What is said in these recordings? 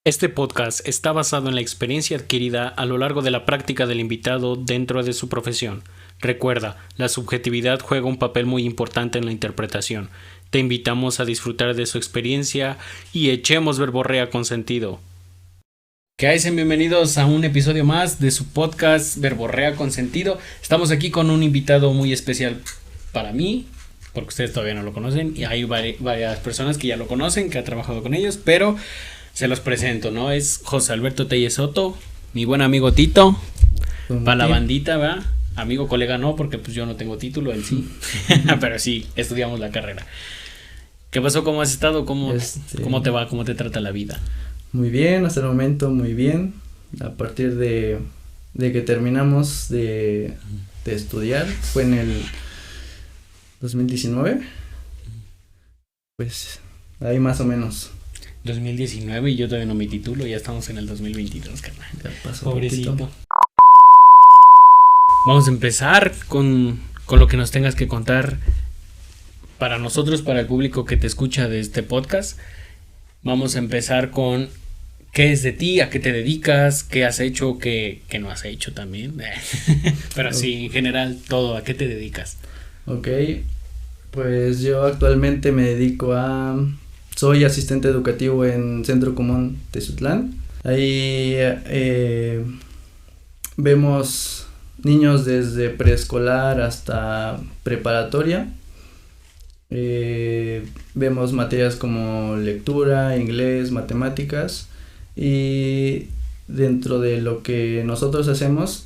Este podcast está basado en la experiencia adquirida a lo largo de la práctica del invitado dentro de su profesión. Recuerda, la subjetividad juega un papel muy importante en la interpretación. Te invitamos a disfrutar de su experiencia y echemos verborrea con sentido. ¿Qué hay? Bienvenidos a un episodio más de su podcast Verborrea con Sentido. Estamos aquí con un invitado muy especial para mí, porque ustedes todavía no lo conocen y hay varias personas que ya lo conocen, que ha trabajado con ellos, pero se los presento, ¿no? Es José Alberto Telles Soto, mi buen amigo Tito, para la bandita, ¿verdad? Amigo, colega no, porque pues yo no tengo título, él sí, pero sí, estudiamos la carrera. ¿Qué pasó? ¿Cómo has estado? ¿Cómo te va? ¿Cómo te trata la vida? Muy bien, hasta el momento muy bien. A partir de que terminamos de estudiar, fue en el 2019, pues ahí más o menos. 2019 y yo todavía no me titulo, ya estamos en el 2022, carnal. Ya pasó pobrecito. poquito. Vamos a empezar con lo que nos tengas que contar para nosotros, para el público que te escucha de este podcast. Vamos a empezar con qué es de ti, a qué te dedicas, qué has hecho, qué no has hecho también. Pero sí, en general, todo, ¿a qué te dedicas? Ok, pues yo actualmente me dedico soy asistente educativo en Centro Común Tezutlán. Ahí vemos niños desde preescolar hasta preparatoria. Vemos materias como lectura, inglés, matemáticas, y dentro de lo que nosotros hacemos,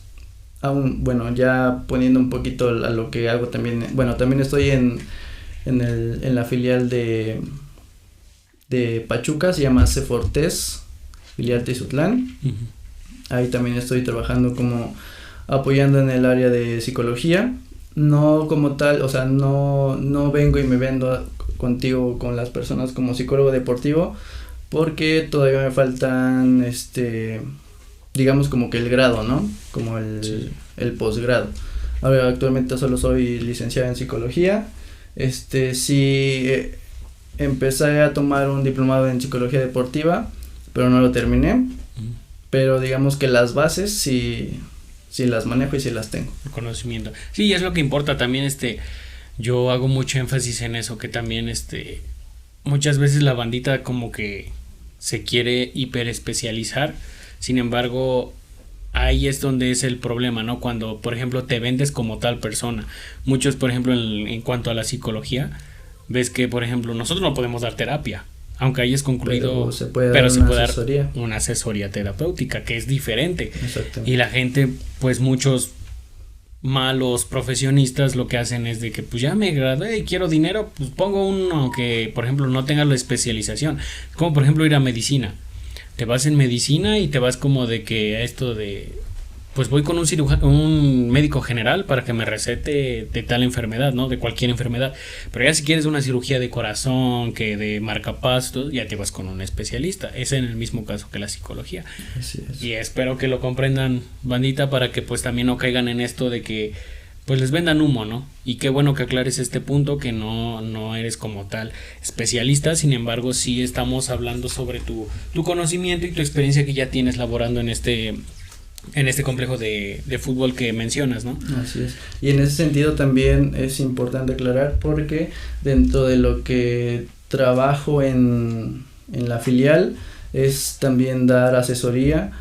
ya poniendo un poquito a lo que hago también, también estoy en la filial de Pachuca, se llama Cefortes, filial Tezutlán. Uh-huh. Ahí también estoy trabajando como apoyando en el área de psicología. No como tal, o sea, no vengo y me vendo contigo con las personas como psicólogo deportivo, porque todavía me faltan, digamos como que el grado, ¿no? Como el posgrado. Ahora actualmente solo soy licenciado en psicología. Sí, empecé a tomar un diplomado en psicología deportiva, pero no lo terminé. Uh-huh. Pero digamos que las bases sí las manejo y sí las tengo. El conocimiento. Sí, es lo que importa también, yo hago mucho énfasis en eso, que también, muchas veces la bandita como que se quiere hiperespecializar, sin embargo, ahí es donde es el problema, ¿no? Cuando, por ejemplo, te vendes como tal persona. Muchos, por ejemplo, en cuanto a la psicología, ves que, por ejemplo, nosotros no podemos dar terapia, aunque hayas concluido, pero se puede dar una asesoría terapéutica, que es diferente. Exactamente. Y la gente, pues muchos malos profesionistas lo que hacen es de que pues ya me gradué y quiero dinero, pues pongo uno que, por ejemplo, no tenga la especialización, como por ejemplo ir a medicina. Te vas en medicina y te vas como de que esto de pues voy con un médico general para que me recete de tal enfermedad, ¿no? De cualquier enfermedad. Pero ya si quieres una cirugía de corazón, que de marcapasos, ya te vas con un especialista. Es en el mismo caso que la psicología. Así es. Y espero que lo comprendan, bandita, para que pues también no caigan en esto de que pues les vendan humo, ¿no? Y qué bueno que aclares este punto, que no eres como tal especialista, sin embargo sí estamos hablando sobre tu conocimiento y tu experiencia que ya tienes laborando en este complejo de fútbol que mencionas, ¿no? Así es. Y en ese sentido también es importante aclarar, porque dentro de lo que trabajo en la filial es también dar asesoría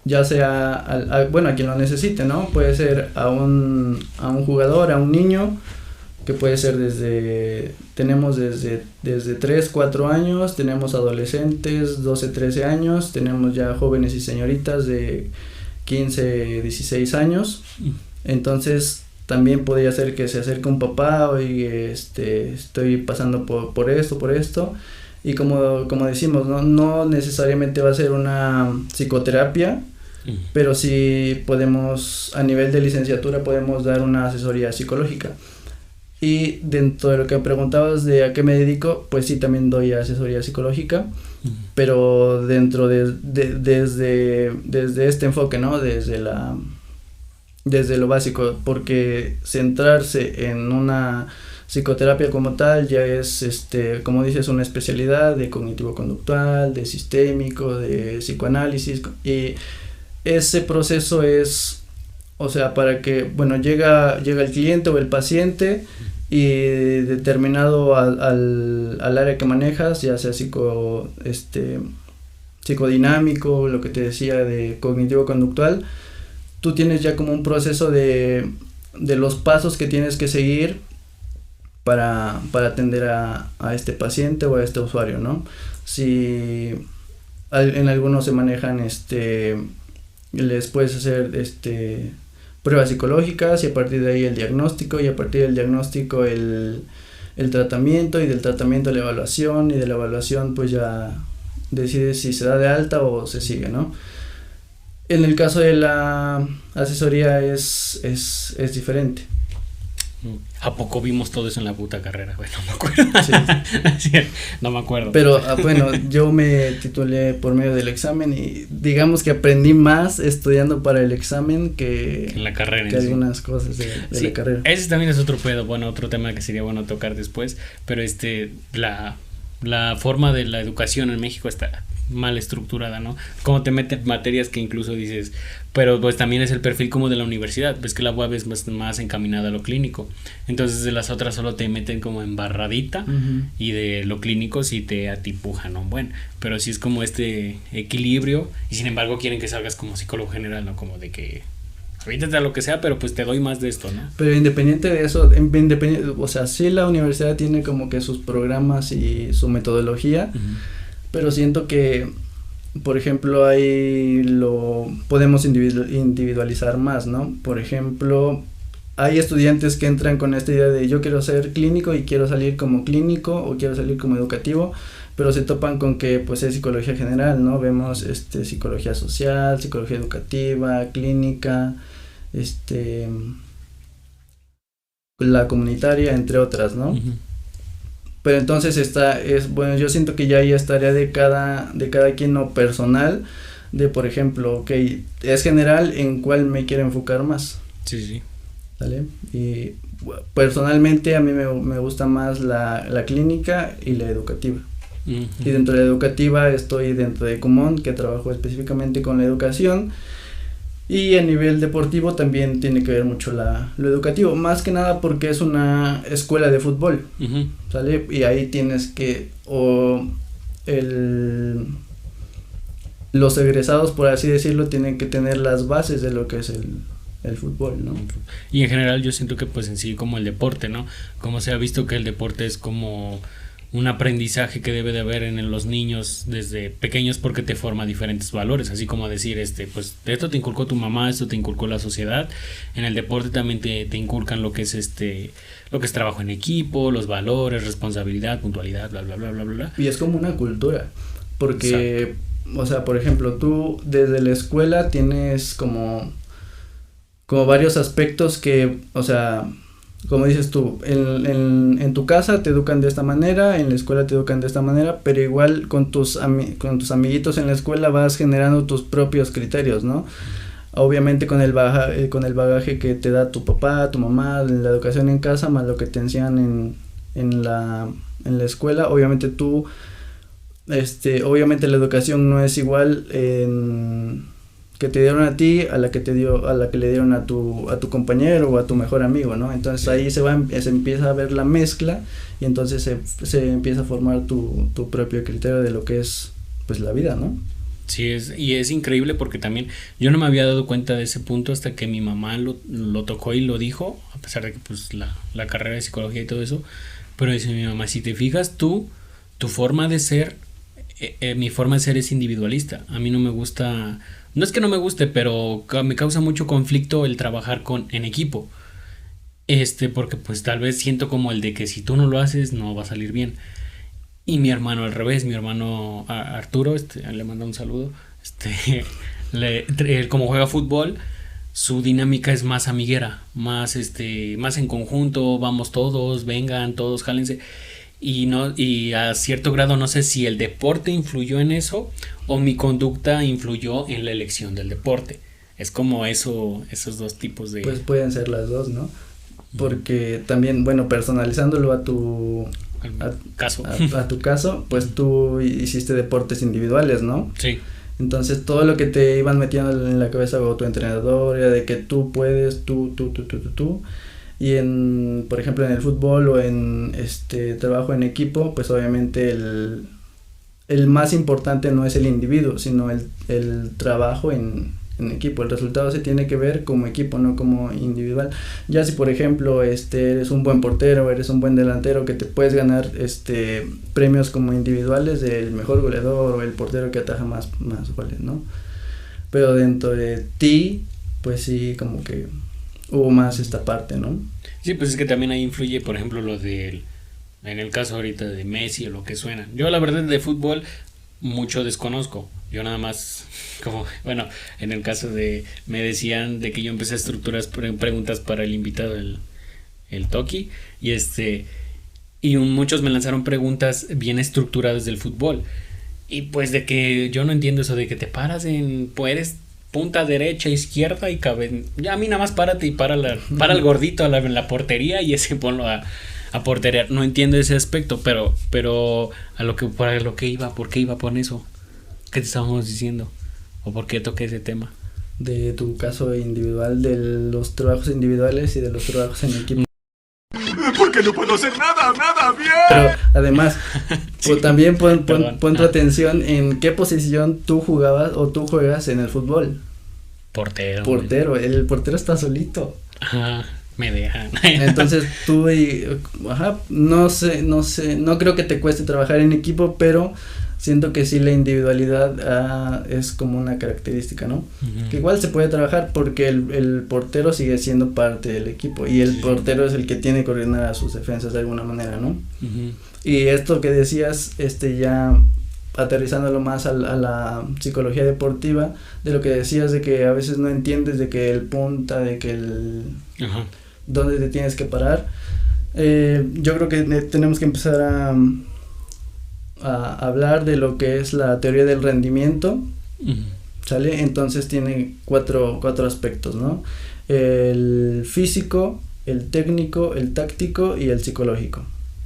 ya sea a quien lo necesite, ¿no? Puede ser a un jugador, a un niño, que puede ser tenemos desde 3, 4 años, tenemos adolescentes, 12, 13 años, tenemos ya jóvenes y señoritas de 15, 16 años. Entonces también podría ser que se acerque un papá, oye, estoy pasando por esto, y como decimos, no necesariamente va a ser una psicoterapia, pero sí podemos, a nivel de licenciatura, podemos dar una asesoría psicológica. Y dentro de lo que me preguntabas de a qué me dedico, pues sí, también doy asesoría psicológica, pero dentro desde este enfoque, ¿no? Desde lo básico, porque centrarse en una Psicoterapia como tal ya es, como dices, una especialidad de cognitivo-conductual, de sistémico, de psicoanálisis, y ese proceso es, o sea, para que, bueno, llega el cliente o el paciente y determinado al área que manejas, ya sea psicodinámico, lo que te decía de cognitivo-conductual, tú tienes ya como un proceso de los pasos que tienes que seguir para atender a este paciente o a este usuario, ¿no? Si en algunos se manejan, les puedes hacer, pruebas psicológicas, y a partir de ahí el diagnóstico, y a partir del diagnóstico el tratamiento, y del tratamiento la evaluación, y de la evaluación pues ya decides si se da de alta o se sigue, ¿no? En el caso de la asesoría es diferente. ¿A poco vimos todo eso en la puta carrera? Bueno, no me acuerdo. Sí. No me acuerdo. Pero bueno, yo me titulé por medio del examen, y digamos que aprendí más estudiando para el examen que en la carrera, que algunas cosas de la carrera. Ese también es otro pedo, bueno, otro tema que sería bueno tocar después, pero la forma de la educación en México está mal estructurada, ¿no? Como te meten materias que incluso dices, pero pues también es el perfil como de la universidad, ves que la UAB es más encaminada a lo clínico, entonces de las otras solo te meten como embarradita, y de lo clínico sí te atipujan, ¿no? Bueno, pero sí es como este equilibrio, y sin embargo quieren que salgas como psicólogo general, ¿no? Como de que avítate a lo que sea, pero pues te doy más de esto, ¿no? Pero independiente de eso, o sea, sí la universidad tiene como que sus programas y su metodología, pero siento que, por ejemplo, ahí lo podemos individualizar más, ¿no? Por ejemplo, hay estudiantes que entran con esta idea de yo quiero ser clínico y quiero salir como clínico o quiero salir como educativo, pero se topan con que pues es psicología general, ¿no? Vemos psicología social, psicología educativa, clínica, la comunitaria, entre otras, ¿no? Pero entonces bueno, yo siento que ya es tarea de cada quien, o personal, de por ejemplo, es general, ¿en cuál me quiero enfocar más? Sí. ¿Vale? Y personalmente a mí me gusta más la clínica y la educativa. Y dentro de la educativa estoy dentro de Kumon, que trabajo específicamente con la educación. Y a nivel deportivo también tiene que ver mucho lo educativo, más que nada porque es una escuela de fútbol, ¿sale? Y ahí tienes que, los egresados, por así decirlo, tienen que tener las bases de lo que es el fútbol, ¿no? Y en general yo siento que pues en sí como el deporte, ¿no? Como se ha visto que el deporte es como un aprendizaje que debe de haber en los niños desde pequeños, porque te forma diferentes valores, así como decir, pues esto te inculcó tu mamá, esto te inculcó la sociedad. En el deporte también te inculcan lo que es lo que es trabajo en equipo, los valores, responsabilidad, puntualidad, bla bla bla bla bla. Y es como una cultura, porque exacto. O sea, por ejemplo, tú desde la escuela tienes como varios aspectos que, o sea, como dices tú, en tu casa te educan de esta manera, en la escuela te educan de esta manera, pero igual con tus amiguitos en la escuela vas generando tus propios criterios, ¿no? Obviamente con el bagaje que te da tu papá, tu mamá, la educación en casa, más lo que te enseñan en la escuela, obviamente obviamente la educación no es igual que te dieron a ti a la que le dieron a tu compañero o a tu mejor amigo, ¿no? Entonces ahí se empieza a ver la mezcla, y entonces se empieza a formar tu propio criterio de lo que es pues la vida, ¿no? Sí, y es increíble porque también yo no me había dado cuenta de ese punto hasta que mi mamá lo tocó y lo dijo, a pesar de que pues la carrera de psicología y todo eso, pero dice mi mamá, si te fijas tu forma de ser, mi forma de ser es individualista, a mí no me gusta. No es que no me guste, pero me causa mucho conflicto el trabajar en equipo. Porque pues tal vez siento como el de que si tú no lo haces no va a salir bien. Y mi hermano al revés, mi hermano Arturo, le mando un saludo. Él como juega fútbol, su dinámica es más amiguera, más en conjunto, vamos todos, vengan, todos, jálense. Y a cierto grado no sé si el deporte influyó en eso o mi conducta influyó en la elección del deporte. Es como esos dos tipos de... Pues pueden ser las dos, ¿no? porque también, bueno, personalizándolo a tu caso. A tu caso, pues tú hiciste deportes individuales, ¿no? Sí. Entonces todo lo que te iban metiendo en la cabeza o tu entrenador era de que tú puedes, tú. Y por ejemplo, en el fútbol o en trabajo en equipo, pues obviamente el más importante no es el individuo, sino el trabajo en equipo. El resultado se tiene que ver como equipo, no como individual. Ya si por ejemplo eres un buen portero, eres un buen delantero, que te puedes ganar premios como individuales del mejor goleador o el portero que ataja más goles, ¿no? Pero dentro de ti, pues sí, como que hubo más esta parte, ¿no? Sí, pues es que también ahí influye, por ejemplo, en el caso ahorita de Messi o lo que suena. Yo la verdad de fútbol mucho desconozco. Yo nada más, en el caso me decían de que yo empecé a estructurar preguntas para el invitado, el Toki, y muchos me lanzaron preguntas bien estructuradas del fútbol. Y pues de que yo no entiendo eso de que te paras eres punta derecha, izquierda y ya a mí nada más párate y para el gordito en la portería y ese ponlo a portería. No entiendo ese aspecto, pero para lo que iba, ¿por qué iba por eso? ¿Qué te estábamos diciendo? ¿O por qué toqué ese tema? De tu caso individual, de los trabajos individuales y de los trabajos en equipo. Porque no puedo hacer nada bien. Pero además, Sí, pues también pon tu Ah. atención en qué posición tú jugabas o tú juegas en el fútbol. Portero. El portero está solito. Ajá, me dejan. Entonces tú no sé, no creo que te cueste trabajar en equipo, pero siento que sí la individualidad es como una característica, ¿no? Ujú. Que igual se puede trabajar porque el portero sigue siendo parte del equipo y el Sí. portero es el que tiene que coordinar a sus defensas de alguna manera, ¿no? Ujú. Y esto que decías, ya aterrizándolo más a la psicología deportiva, de lo que decías de que a veces no entiendes de que el punta, de que Ajá. dónde te tienes que parar. Yo creo que tenemos que empezar a hablar de lo que es la teoría del rendimiento, Ujú. ¿sale? Entonces tiene cuatro aspectos, ¿no? El físico, el técnico, el táctico y el psicológico.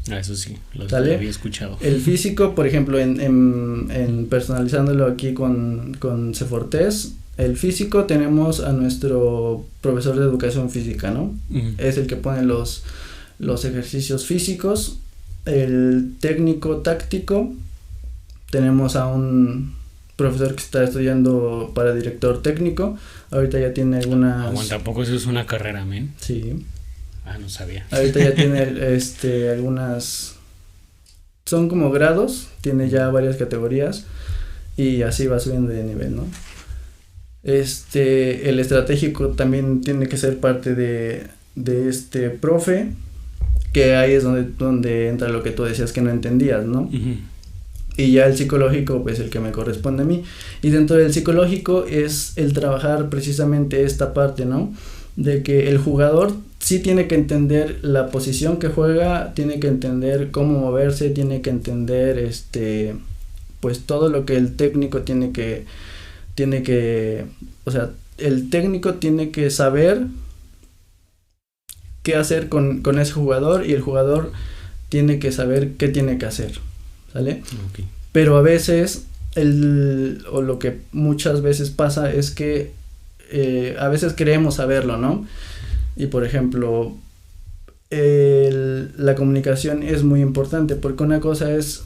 Eso sí, lo ¿Sale? había escuchado. El físico, por ejemplo, en personalizándolo aquí con Cefortes, el físico tenemos a nuestro profesor de educación física, ¿no? Ujú. Es el que pone los ejercicios físicos. El técnico táctico, tenemos a un profesor que está estudiando para director técnico, ahorita ya tiene algunas... Aguanta, tampoco eso es una carrera, men. Sí, No sabía. ahorita ya tiene algunas... Son como grados, tiene ya varias categorías y así va subiendo de nivel, ¿no? El estratégico también tiene que ser parte de este profe, que ahí es donde entra lo que tú decías que no entendías, ¿no? Ujú. Y ya el psicológico, pues el que me corresponde a mí. Y dentro del psicológico es el trabajar precisamente esta parte, ¿no? De que el jugador sí tiene que entender la posición que juega, tiene que entender cómo moverse, tiene que entender pues todo lo que el técnico tiene que, o sea, el técnico tiene que saber qué hacer con ese jugador y el jugador tiene que saber qué tiene que hacer, ¿sale? Okay. Pero a veces, o lo que muchas veces pasa es que a veces creemos saberlo, ¿no? Y por ejemplo, la comunicación es muy importante porque una cosa es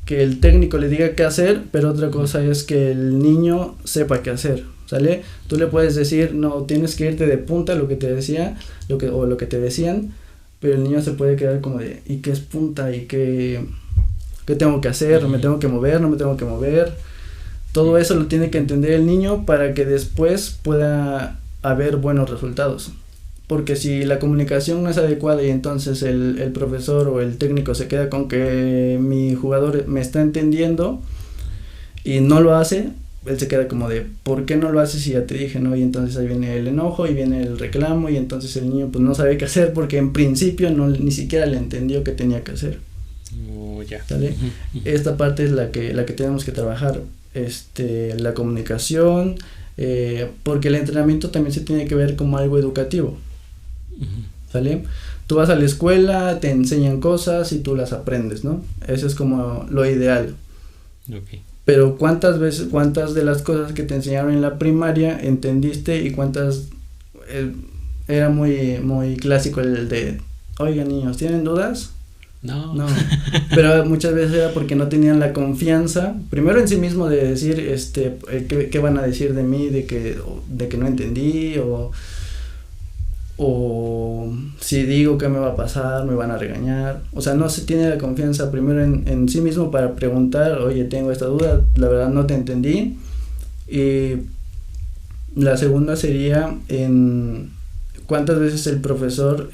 que el técnico le diga qué hacer, pero otra cosa es que el niño sepa qué hacer, ¿sale? Tú le puedes decir, no, tienes que irte de punta, lo que te decía, o lo que te decían, pero el niño se puede quedar como de, ¿y qué es punta? ¿Y qué tengo que hacer? ¿Me tengo que mover? ¿No me tengo que mover? Todo eso lo tiene que entender el niño para que después pueda haber buenos resultados. Porque si la comunicación no es adecuada y entonces el profesor o el técnico se queda con que mi jugador me está entendiendo y no lo hace, él se queda como de, ¿por qué no lo haces si ya te dije, no? Y entonces ahí viene el enojo y viene el reclamo y entonces el niño pues no sabe qué hacer porque en principio ni siquiera le entendió qué tenía que hacer. Ya. ¿Sale? Esta parte es la que tenemos que trabajar, la comunicación, porque el entrenamiento también se tiene que ver como algo educativo. ¿sale? Tú vas a la escuela, te enseñan cosas y tú las aprendes, ¿no? Eso es como lo ideal. Okay. Pero cuántas de las cosas que te enseñaron en la primaria entendiste y cuántas era muy clásico el de, oigan niños, ¿tienen dudas? No. Pero muchas veces era porque no tenían la confianza, primero en sí mismo de decir, qué van a decir de mí, de que no entendí, o si digo qué me va a pasar, me van a regañar. O sea, no se tiene la confianza primero en sí mismo para preguntar, oye, tengo esta duda, la verdad no te entendí. Y la segunda sería en cuántas veces el profesor,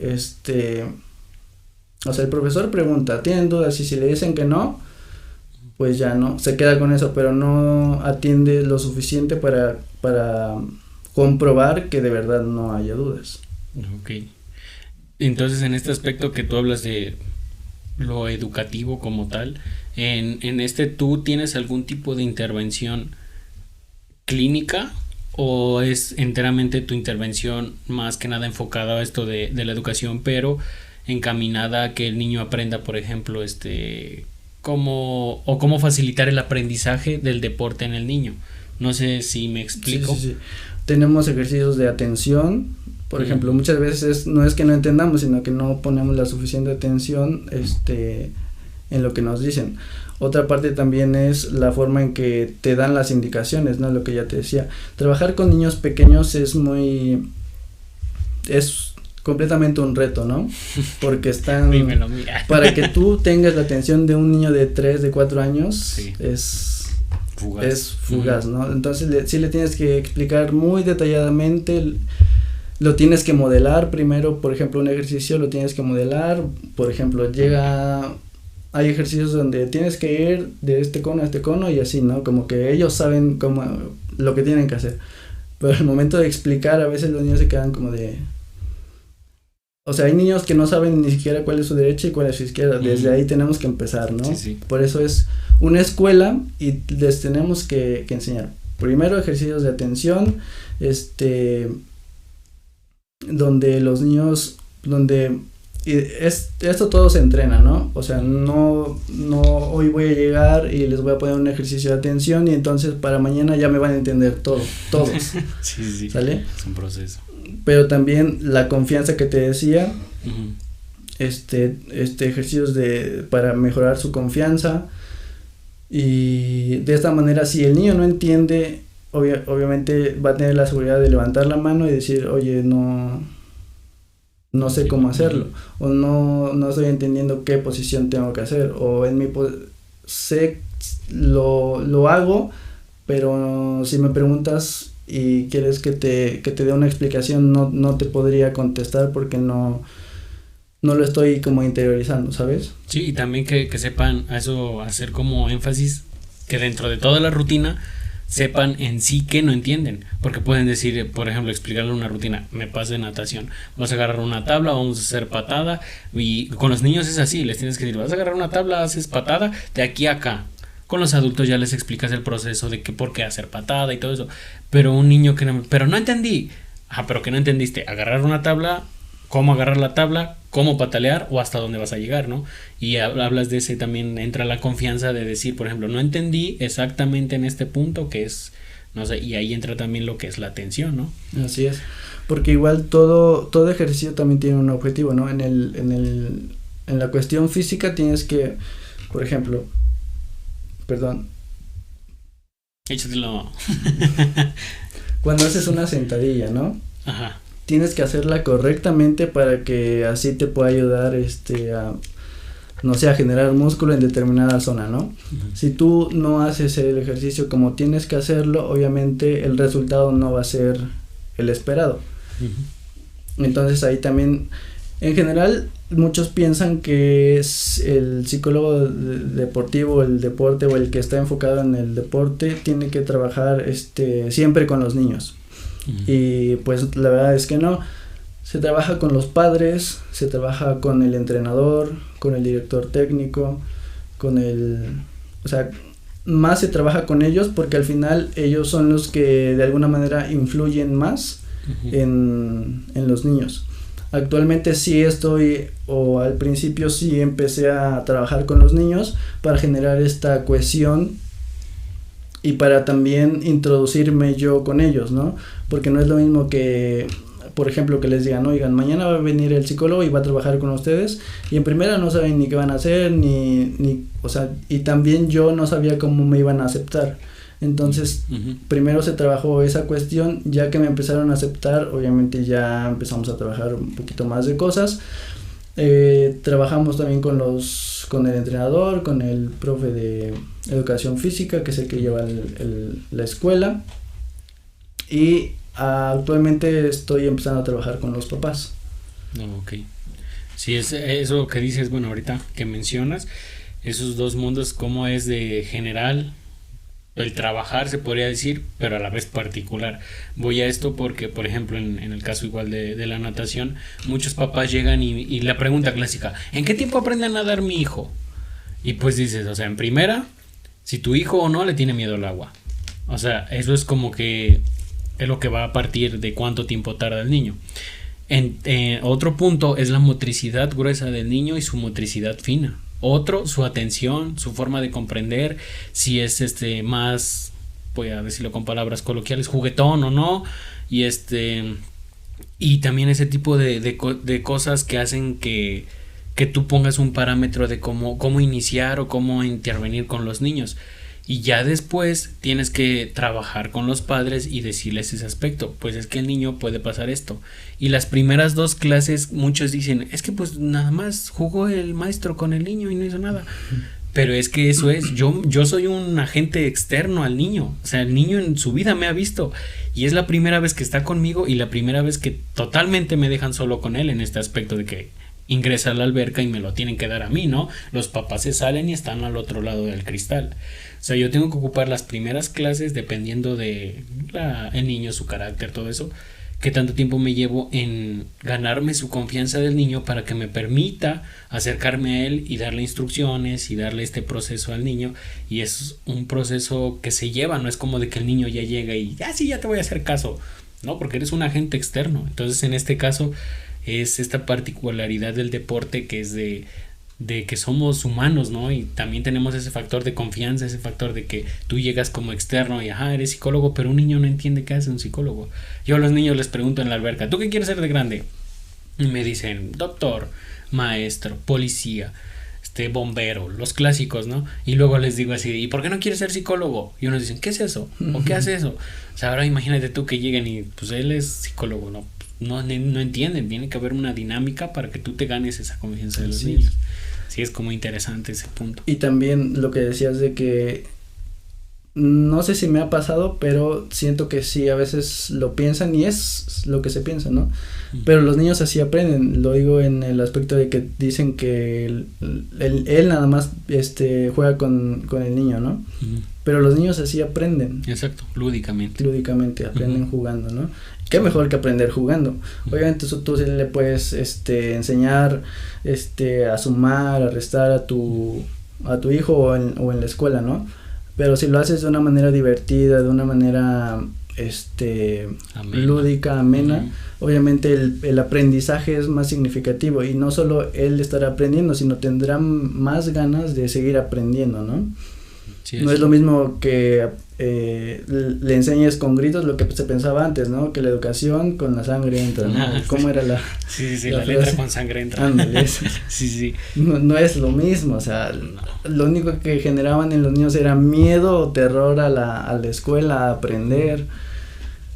o sea, el profesor pregunta, ¿tienen dudas? Y si le dicen que no, pues ya no, se queda con eso, pero no atiende lo suficiente para comprobar que de verdad no haya dudas. Ok. Entonces, en este aspecto que tú hablas de lo educativo como tal, ¿tú tienes algún tipo de intervención clínica o es enteramente tu intervención más que nada enfocada a esto de la educación, pero encaminada a que el niño aprenda, por ejemplo, cómo facilitar el aprendizaje del deporte en el niño? No sé si me explico. Sí. Tenemos ejercicios de atención, por ejemplo, muchas veces no es que no entendamos, sino que no ponemos la suficiente atención en lo que nos dicen. Otra parte también es la forma en que te dan las indicaciones, ¿no? Lo que ya te decía. Trabajar con niños pequeños es completamente un reto, ¿no? Porque están Dímelo, mira. Para que tú tengas la atención de un niño de 3, de 4 años, sí. Es fugaz, ¿no? Entonces sí le tienes que explicar muy detalladamente, lo tienes que modelar primero, por ejemplo, un ejercicio lo tienes que modelar, por ejemplo, hay ejercicios donde tienes que ir de este cono a este cono y así, ¿no? Como que ellos saben lo que tienen que hacer, pero al momento de explicar a veces los niños se quedan como de... O sea, hay niños que no saben ni siquiera cuál es su derecha y cuál es su izquierda. Desde ahí tenemos que empezar, ¿no? Sí. Por eso es una escuela y les tenemos que enseñar. Primero ejercicios de atención, donde los niños, esto todo se entrena, ¿no? O sea, no hoy voy a llegar y les voy a poner un ejercicio de atención y entonces para mañana ya me van a entender todos. Sí. ¿Sale? Es un proceso. Pero también la confianza que te decía, Uh-huh. Ejercicios para mejorar su confianza, y de esta manera si el niño no entiende, obviamente va a tener la seguridad de levantar la mano y decir, oye, no sé cómo hacerlo, o no estoy entendiendo qué posición tengo que hacer, o sé lo hago, pero si me preguntas y quieres que te dé una explicación, no te podría contestar porque no lo estoy como interiorizando, ¿sabes? Sí, y también que sepan eso, hacer como énfasis que dentro de toda la rutina sepan en sí que no entienden, porque pueden decir, por ejemplo, explicarle una rutina, me pasa de natación, vas a agarrar una tabla, vamos a hacer patada, y con los niños es así, les tienes que decir, vas a agarrar una tabla, haces patada de aquí a acá. Con los adultos ya les explicas el proceso de por qué hacer patada y todo eso, pero un niño pero no entendí. Pero que no entendiste, agarrar una tabla, cómo agarrar la tabla, cómo patalear o hasta dónde vas a llegar, ¿no? Y hablas de ese, también entra la confianza de decir, por ejemplo, no entendí exactamente en este punto que es, no sé, y ahí entra también lo que es la atención, ¿no? Así es, porque igual todo ejercicio también tiene un objetivo, ¿no? En la cuestión física tienes que, por ejemplo, Échatelo. Cuando haces una sentadilla, ¿no? Ajá. Tienes que hacerla correctamente para que así te pueda ayudar a generar músculo en determinada zona, ¿no? Uh-huh. Si tú no haces el ejercicio como tienes que hacerlo, obviamente el resultado no va a ser el esperado. Uh-huh. Entonces ahí también, en general, muchos piensan que es el psicólogo deportivo, el deporte o el que está enfocado en el deporte tiene que trabajar siempre con los niños. Uh-huh. Y pues la verdad es que no, se trabaja con los padres, se trabaja con el entrenador, con el director técnico, más se trabaja con ellos porque al final ellos son los que de alguna manera influyen más uh-huh. en los niños. Actualmente sí estoy, o al principio sí empecé a trabajar con los niños para generar esta cohesión y para también introducirme yo con ellos, ¿no? Porque no es lo mismo que, por ejemplo, que les digan, oigan, mañana va a venir el psicólogo y va a trabajar con ustedes, y en primera no saben ni qué van a hacer, o sea, y también yo no sabía cómo me iban a aceptar. Entonces, primero se trabajó esa cuestión, ya que me empezaron a aceptar, obviamente ya empezamos a trabajar un poquito más de cosas. Trabajamos también con el entrenador, con el profe de educación física, que es el que lleva la escuela, y actualmente estoy empezando a trabajar con los papás. Ok. Sí, es eso que dices, bueno, ahorita que mencionas, esos dos mundos, cómo es de general el trabajar, se podría decir, pero a la vez particular. Voy a esto porque, por ejemplo, en el caso igual de la natación, muchos papás llegan y la pregunta clásica, ¿en qué tiempo aprende a nadar mi hijo? Y pues dices, o sea, en primera, si tu hijo o no le tiene miedo al agua. O sea, eso es como que es lo que va a partir de cuánto tiempo tarda el niño. Otro punto es la motricidad gruesa del niño y su motricidad fina. Otro, su atención, su forma de comprender, si es más, voy a decirlo con palabras coloquiales, juguetón o no, y también ese tipo de cosas que hacen que tú pongas un parámetro de cómo iniciar o cómo intervenir con los niños. Y ya después tienes que trabajar con los padres y decirles ese aspecto, pues es que el niño puede pasar esto. Y las primeras 2 clases muchos dicen, es que pues nada más jugó el maestro con el niño y no hizo nada. Pero es que eso es, yo soy un agente externo al niño, o sea, el niño en su vida me ha visto y es la primera vez que está conmigo y la primera vez que totalmente me dejan solo con él en este aspecto de que ingresa a la alberca y me lo tienen que dar a mí, ¿no? Los papás se salen y están al otro lado del cristal. O sea, yo tengo que ocupar las primeras clases dependiendo de el niño, su carácter, todo eso, qué tanto tiempo me llevo en ganarme su confianza del niño para que me permita acercarme a él y darle instrucciones y darle este proceso al niño. Y es un proceso que se lleva, no es como de que el niño ya llega y sí, ya te voy a hacer caso, no, porque eres un agente externo. Entonces en este caso es esta particularidad del deporte que es de que somos humanos, ¿no? Y también tenemos ese factor de confianza, ese factor de que tú llegas como externo y eres psicólogo, pero un niño no entiende qué hace un psicólogo. Yo a los niños les pregunto en la alberca, ¿tú qué quieres ser de grande? Y me dicen, doctor, maestro, policía, bombero, los clásicos, ¿no? Y luego les digo así, ¿y por qué no quieres ser psicólogo? Y unos dicen, ¿qué es eso? ¿O qué hace eso? O sea, ahora imagínate tú que lleguen y pues él es psicólogo, ¿no? No entienden, tiene que haber una dinámica para que tú te ganes esa confianza de los niños. Sí, es como interesante ese punto. Y también lo que decías de que no sé si me ha pasado, pero siento que sí, a veces lo piensan y es lo que se piensa, ¿no? Pero los niños así aprenden, lo digo en el aspecto de que dicen que él nada más juega con el niño, ¿no? Pero los niños así aprenden. Exacto, lúdicamente aprenden jugando, ¿no? Qué mejor que aprender jugando. Obviamente tú sí le puedes enseñar a sumar, a restar a tu hijo o en la escuela, ¿no? Pero si lo haces de una manera divertida, de una manera lúdica, amena, obviamente el aprendizaje es más significativo y no solo él estará aprendiendo, sino tendrá más ganas de seguir aprendiendo, ¿no? Sí, no es lo mismo que le enseñes con gritos lo que se pensaba antes, ¿no? Que la educación con la sangre entra, ¿no? ¿Cómo era la? Sí, la letra con sangre entra. Ándale, sí. No es lo mismo, o sea, lo único que generaban en los niños era miedo o terror a la escuela, a aprender.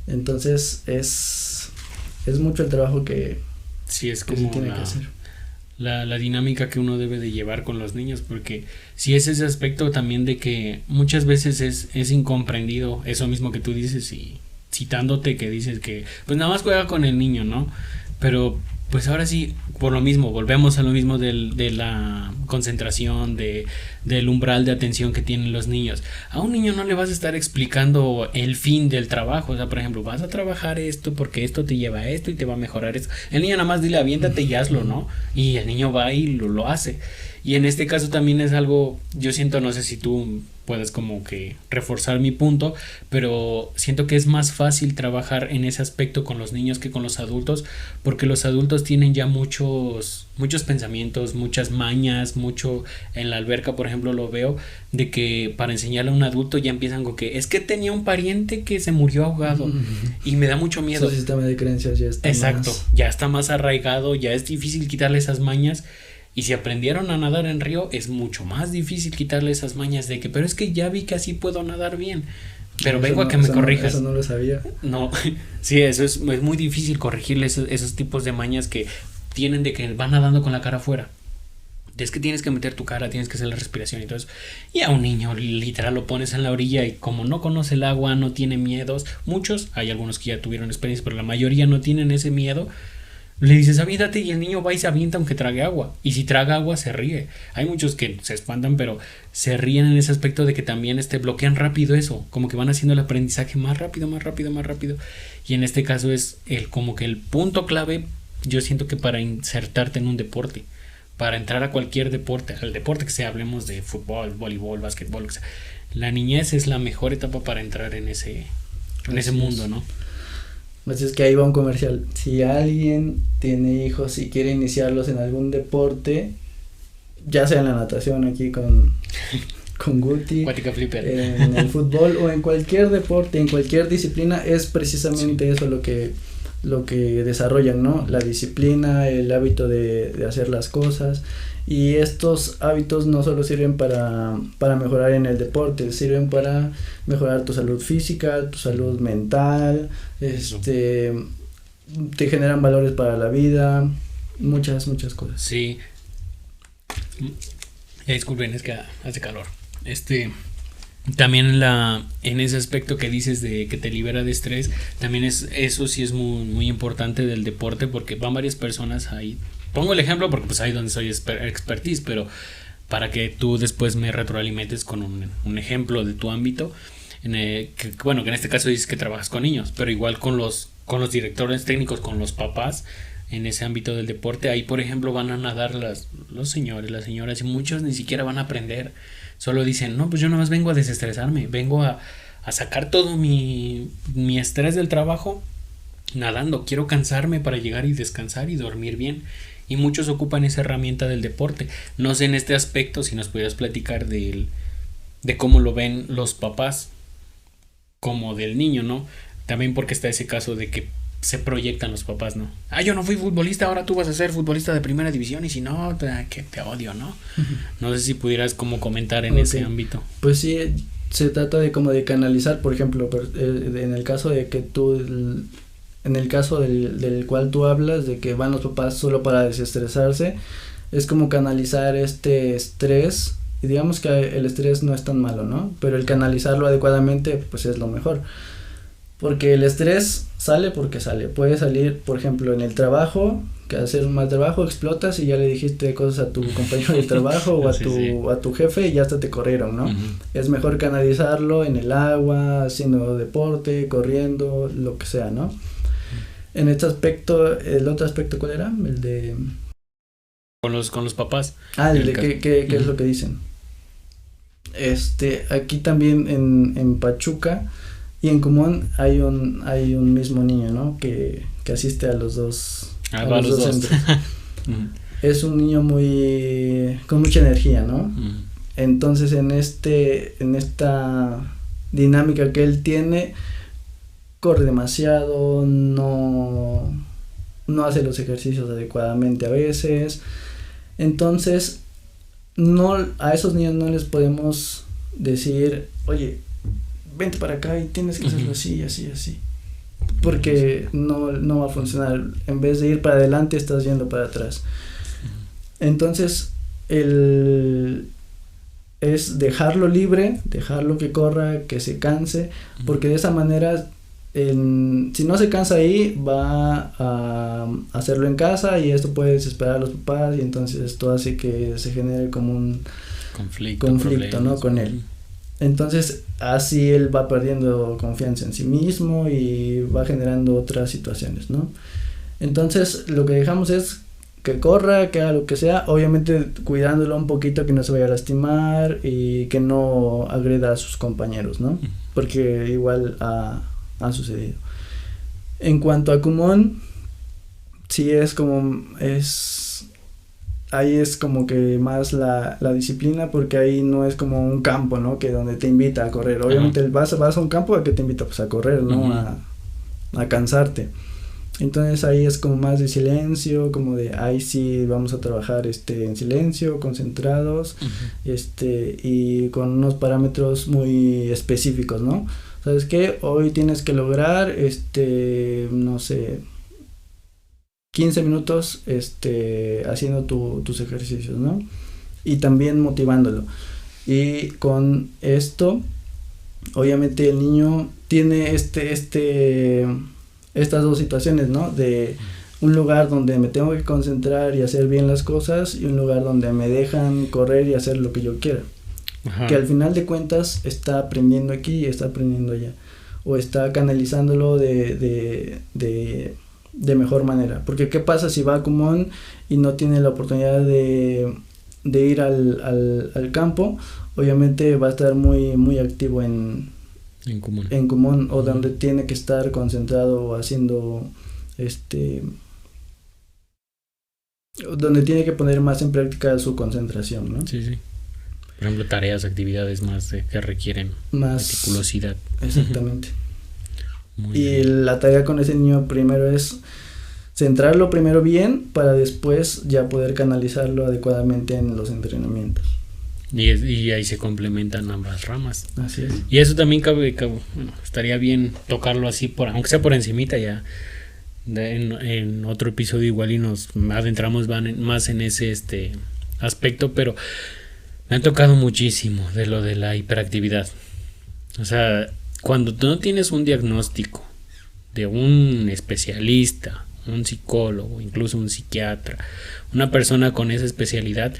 Entonces es mucho el trabajo que es como que se tiene que hacer. La dinámica que uno debe de llevar con los niños, porque si es ese aspecto también de que muchas veces es incomprendido eso mismo que tú dices y citándote que dices que pues nada más juega con el niño, ¿no? Pero pues ahora sí, por lo mismo, volvemos a lo mismo de la concentración, del umbral de atención que tienen los niños. A un niño no le vas a estar explicando el fin del trabajo, o sea, por ejemplo, vas a trabajar esto porque esto te lleva a esto y te va a mejorar esto. El niño nada más dile aviéntate y hazlo, ¿no? Y el niño va y lo hace. Y en este caso también es algo, yo siento, no sé si tú puedas como que reforzar mi punto, pero siento que es más fácil trabajar en ese aspecto con los niños que con los adultos, porque los adultos tienen ya muchos pensamientos, muchas mañas, mucho en la alberca, por ejemplo, lo veo, de que para enseñarle a un adulto ya empiezan con que es que tenía un pariente que se murió ahogado y me da mucho miedo. Su sistema de creencias ya está Exacto, más... ya está más arraigado, ya es difícil quitarle esas mañas. Y si aprendieron a nadar en río, es mucho más difícil quitarle esas mañas de que, pero es que ya vi que así puedo nadar bien. Pero vengo a que me corrijas. Eso no lo sabía. No, sí, eso es muy difícil corregirle esos tipos de mañas que tienen de que van nadando con la cara afuera. Es que tienes que meter tu cara, tienes que hacer la respiración y todo eso. Y a un niño literal lo pones en la orilla y como no conoce el agua, no tiene miedos. Muchos, hay algunos que ya tuvieron experiencia, pero la mayoría no tienen ese miedo. Le dices aviéntate y el niño va y se avienta aunque trague agua. Y si traga agua se ríe. Hay muchos que se espantan pero se ríen en ese aspecto de que también bloquean rápido eso. Como que van haciendo el aprendizaje más rápido, más rápido, más rápido. Y en este caso es como que el punto clave, yo siento que para insertarte en un deporte, para entrar a cualquier deporte, al deporte que sea, hablemos de fútbol, voleibol, básquetbol, lo que sea, la niñez es la mejor etapa para entrar en ese mundo, ¿no? Pues es que ahí va un comercial. Si alguien tiene hijos y quiere iniciarlos en algún deporte, ya sea en la natación aquí con Guti, en el fútbol o en cualquier deporte, en cualquier disciplina, es precisamente eso lo que desarrollan, ¿no? La disciplina, el hábito de hacer las cosas. Y estos hábitos no solo sirven para mejorar en el deporte, sirven para mejorar tu salud física, tu salud mental, te generan valores para la vida, muchas cosas. Sí. Disculpen, es que hace calor. También en ese aspecto que dices de que te libera de estrés, también eso sí es muy, muy importante del deporte, porque van varias personas ahí. Pongo el ejemplo porque pues ahí donde soy expertise, pero para que tú después me retroalimentes con un ejemplo de tu ámbito, que en este caso dices que trabajas con niños, pero igual con los directores técnicos, con los papás, en ese ámbito del deporte, ahí por ejemplo van a nadar los señores, las señoras, y muchos ni siquiera van a aprender, solo dicen, no, pues yo nada más vengo a desestresarme, vengo a sacar todo mi estrés del trabajo nadando, quiero cansarme para llegar y descansar y dormir bien. Y muchos ocupan esa herramienta del deporte. No sé en este aspecto si nos pudieras platicar de cómo lo ven los papás como del niño, ¿no? También porque está ese caso de que se proyectan los papás, ¿no? Yo no fui futbolista, ahora tú vas a ser futbolista de primera división y si no, que te odio, ¿no? No sé si pudieras como comentar en ese ámbito. Pues sí, se trata de como de canalizar, por ejemplo, en el caso de que tú... En el caso del cual tú hablas, de que van los papás solo para desestresarse, es como canalizar este estrés, y digamos que el estrés no es tan malo, ¿no? Pero el canalizarlo adecuadamente, pues es lo mejor. Porque el estrés sale porque sale. Puede salir, por ejemplo, en el trabajo, que hacer un mal trabajo, explotas y ya le dijiste cosas a tu compañero de trabajo o a tu jefe y ya hasta te corrieron, ¿no? Es mejor canalizarlo en el agua, haciendo deporte, corriendo, lo que sea, ¿no? En este aspecto, el otro aspecto, ¿cuál era? El de... Con los papás. El de qué es lo que dicen. Aquí también en Pachuca y en Común hay un mismo niño, ¿no? Que asiste a los dos centros. Es un niño con mucha energía, ¿no? Entonces en esta dinámica que él tiene, corre demasiado, no hace los ejercicios adecuadamente a veces. Entonces a esos niños no les podemos decir, oye, vente para acá y tienes que hacerlo así, porque no va a funcionar. En vez de ir para adelante estás yendo para atrás. Entonces es dejarlo libre, dejarlo que corra, que se canse, porque de esa manera si no se cansa ahí, va a hacerlo en casa y esto puede desesperar a los papás y entonces esto hace que se genere como un conflicto, ¿no? Con él. Entonces así él va perdiendo confianza en sí mismo y va generando otras situaciones, ¿no? Entonces lo que dejamos es que corra, que haga lo que sea, obviamente cuidándolo un poquito que no se vaya a lastimar y que no agreda a sus compañeros, ¿no? Porque igual ha sucedido. En cuanto a Kumon, sí ahí es como que más la disciplina, porque ahí no es como un campo, ¿no? Que donde te invita a correr. Obviamente vas a un campo a que te invita pues a correr, ¿no? A cansarte. Entonces ahí es como más de silencio, como de ahí sí vamos a trabajar en silencio, concentrados, y con unos parámetros muy específicos, ¿no? ¿Sabes qué? Hoy tienes que lograr no sé, 15 minutos haciendo tus ejercicios, ¿no? Y también motivándolo. Y con esto, obviamente el niño tiene estas dos situaciones, ¿no? De un lugar donde me tengo que concentrar y hacer bien las cosas, y un lugar donde me dejan correr y hacer lo que yo quiera. Ajá. Que al final de cuentas está aprendiendo aquí y está aprendiendo allá, o está canalizándolo de mejor manera. Porque qué pasa si va a Kumon y no tiene la oportunidad de ir al campo. Obviamente va a estar muy, muy activo en Kumon, o donde tiene que estar concentrado haciendo donde tiene que poner más en práctica su concentración, ¿no? Sí. Por ejemplo, tareas, actividades más que requieren más meticulosidad. Exactamente. Y la tarea con ese niño primero es centrarlo primero bien, para después ya poder canalizarlo adecuadamente en los entrenamientos. Y ahí se complementan ambas ramas. Así es. Y eso también estaría bien tocarlo así, aunque sea por encimita ya. En otro episodio igual y nos adentramos más en ese aspecto, pero me han tocado muchísimo de lo de la hiperactividad. O sea, cuando tú no tienes un diagnóstico de un especialista, un psicólogo, incluso un psiquiatra, una persona con esa especialidad,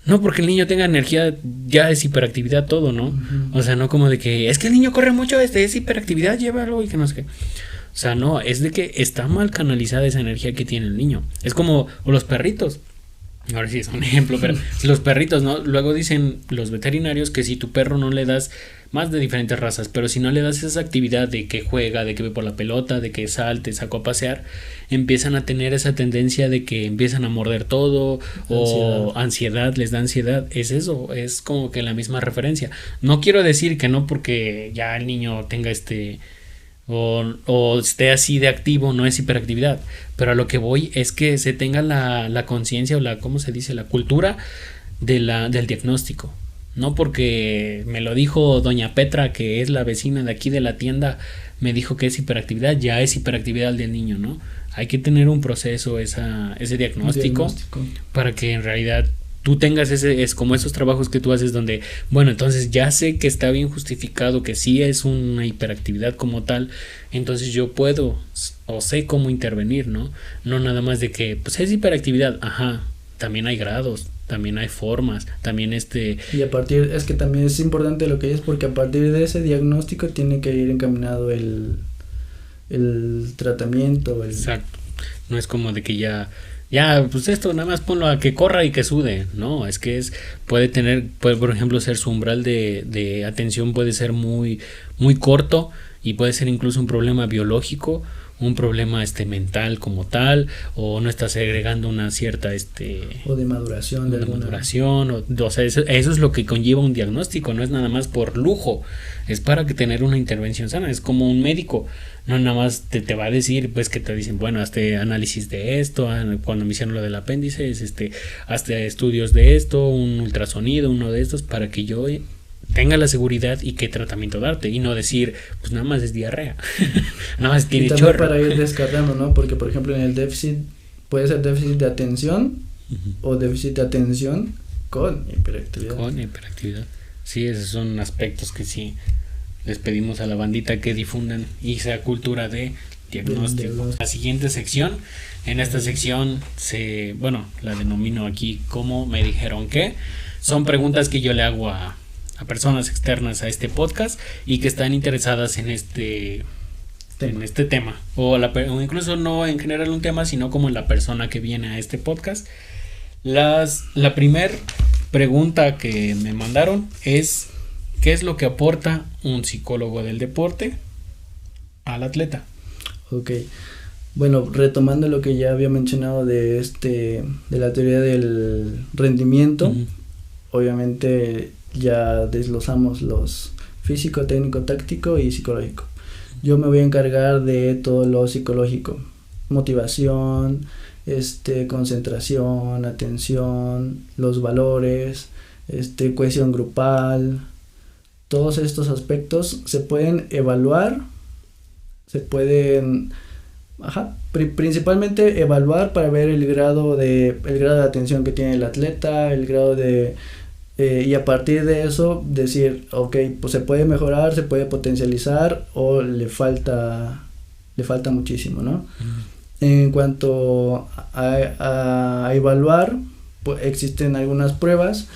no porque el niño tenga energía ya es hiperactividad todo, ¿no? Uh-huh. O sea, no como de que es que el niño corre mucho, es hiperactividad, llévalo y que no sé qué. O sea, no, es de que está mal canalizada esa energía que tiene el niño. Es como los perritos. Ahora sí es un ejemplo, pero los perritos, ¿no? Luego dicen los veterinarios que si tu perro no le das, más de diferentes razas, pero si no le das esa actividad de que juega, de que ve por la pelota, de que salte, sacó a pasear, empiezan a tener esa tendencia de que empiezan a morder todo, o ansiedad, les da ansiedad. Es eso, es como que la misma referencia. No quiero decir que no porque ya el niño tenga o esté así de activo, no es hiperactividad, pero a lo que voy es que se tenga la conciencia o ¿cómo se dice? La cultura del diagnóstico. No porque me lo dijo doña Petra, que es la vecina de aquí de la tienda, me dijo que es hiperactividad, ya es hiperactividad del niño, ¿no? Hay que tener un proceso, ese diagnóstico para que en realidad tú tengas es como esos trabajos que tú haces donde, bueno, entonces ya sé que está bien justificado que sí es una hiperactividad como tal, entonces yo puedo o sé cómo intervenir, ¿no? No nada más de que, pues es hiperactividad, ajá, también hay grados, también hay formas, también Y es que también es importante lo que es, porque a partir de ese diagnóstico tiene que ir encaminado el tratamiento. Exacto, no es como de que ya, pues esto nada más ponlo a que corra y que sude. No, es que puede por ejemplo ser su umbral de atención puede ser muy, muy corto, y puede ser incluso un problema biológico, un problema mental como tal, o no está segregando una cierta o de maduración o sea, eso es lo que conlleva un diagnóstico. No es nada más por lujo, es para que tener una intervención sana. Es como un médico, no nada más te va a decir, pues que te dicen, bueno, hazte análisis de esto, cuando me hicieron lo del apéndice, hazte estudios de esto, un ultrasonido, uno de estos, para que yo tenga la seguridad y qué tratamiento darte, y no decir, pues nada más es diarrea, nada más tiene chorro. Para ir descartando, ¿no? Porque por ejemplo en el déficit puede ser déficit de atención o déficit de atención con hiperactividad. Sí, esos son aspectos que sí les pedimos a la bandita que difundan y esa cultura de diagnóstico. La siguiente sección, en esta sección la denomino aquí como me dijeron que, son preguntas que yo le hago a personas externas a este podcast y que están interesadas en en este tema, o incluso no en general un tema, sino como la persona que viene a este podcast. La primer pregunta que me mandaron es: ¿qué es lo que aporta un psicólogo del deporte al atleta? Ok, bueno, retomando lo que ya había mencionado de la teoría del rendimiento, obviamente ya desglosamos los físico, técnico, táctico y psicológico. Yo me voy a encargar de todo lo psicológico: motivación, concentración, atención, los valores, cohesión grupal. Todos estos aspectos se pueden evaluar, principalmente evaluar para ver el grado de atención que tiene el atleta, el grado de y a partir de eso decir, ok, pues se puede mejorar, se puede potencializar o le falta muchísimo, ¿no? En cuanto a evaluar, pues existen algunas pruebas,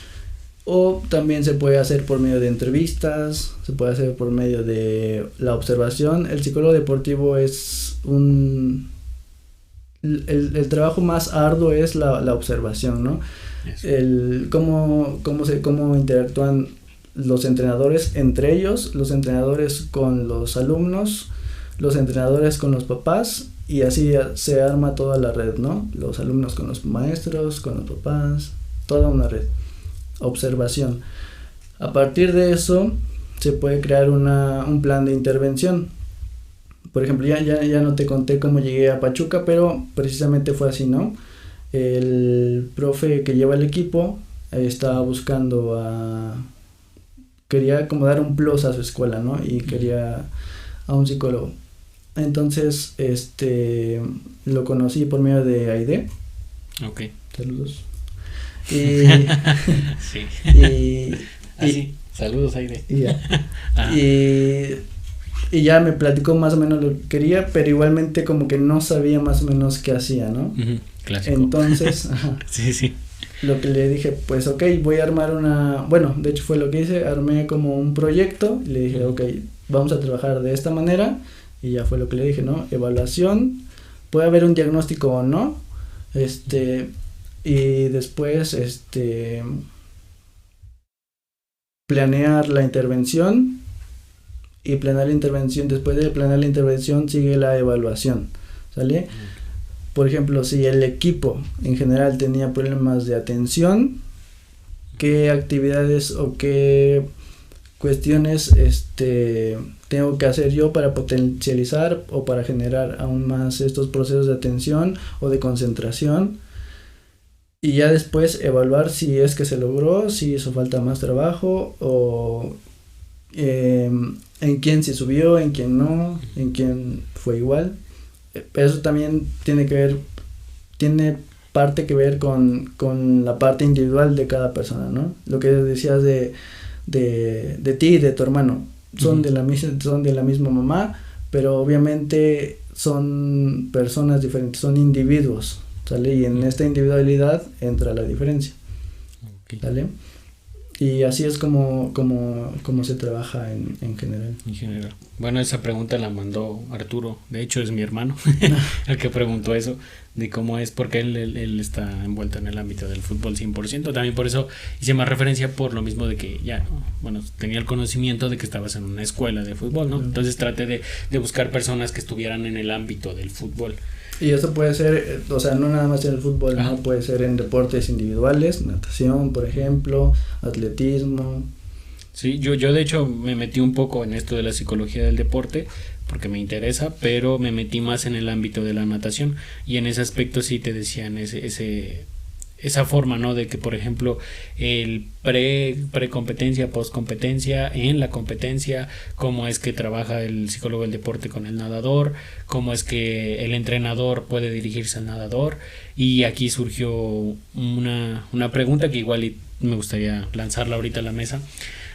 o también se puede hacer por medio de entrevistas, se puede hacer por medio de la observación. El psicólogo deportivo es el trabajo más arduo es la observación, ¿no? El cómo interactúan los entrenadores entre ellos, los entrenadores con los alumnos, los entrenadores con los papás, y así se arma toda la red, ¿no? Los alumnos con los maestros, con los papás, toda una red. Observación. A partir de eso se puede crear un plan de intervención. Por ejemplo, ya no te conté cómo llegué a Pachuca, pero precisamente fue así, ¿no? El profe que lleva el equipo estaba buscando quería como dar un plus a su escuela, ¿no? Y quería a un psicólogo. Entonces, lo conocí por medio de Aide. Ok. Saludos. Sí. Sí. Saludos, Aide. Y ya me platicó más o menos lo que quería, pero igualmente como que no sabía más o menos qué hacía, ¿no? Clásico. Entonces, sí. Lo que le dije, pues ok, voy a armar bueno, de hecho fue lo que hice, armé como un proyecto, y le dije, ok, vamos a trabajar de esta manera, y ya fue lo que le dije, ¿no? Evaluación, puede haber un diagnóstico o no, y después, planear la intervención, y después de planear la intervención sigue la evaluación, ¿sale? Por ejemplo, si el equipo en general tenía problemas de atención, ¿qué actividades o qué cuestiones tengo que hacer yo para potencializar o para generar aún más estos procesos de atención o de concentración? Y ya después evaluar si es que se logró, si hizo falta más trabajo, o en quién se subió, en quién no, en quién fue igual. Eso también tiene parte que ver con la parte individual de cada persona, ¿no? Lo que decías de ti y de tu hermano, son de la misma mamá, pero obviamente son personas diferentes, son individuos, ¿sale? Y en esta individualidad entra la diferencia, ¿sale? Y así es como se trabaja en general. En general. Bueno, esa pregunta la mandó Arturo. De hecho, es mi hermano el que preguntó eso, de cómo es, porque él está envuelto en el ámbito del fútbol 100%. También por eso hice más referencia, por lo mismo de que ya, bueno, tenía el conocimiento de que estabas en una escuela de fútbol, ¿no? Entonces traté de buscar personas que estuvieran en el ámbito del fútbol. Y eso puede ser, o sea, no nada más en el fútbol, ¿no? Puede ser en deportes individuales, natación, por ejemplo, atletismo. Sí, yo de hecho me metí un poco en esto de la psicología del deporte porque me interesa, pero me metí más en el ámbito de la natación, y en ese aspecto sí te decían esa forma, ¿no? De que, por ejemplo, el precompetencia, postcompetencia, en la competencia, cómo es que trabaja el psicólogo del deporte con el nadador, cómo es que el entrenador puede dirigirse al nadador. Y aquí surgió una pregunta que igual me gustaría lanzarla ahorita a la mesa,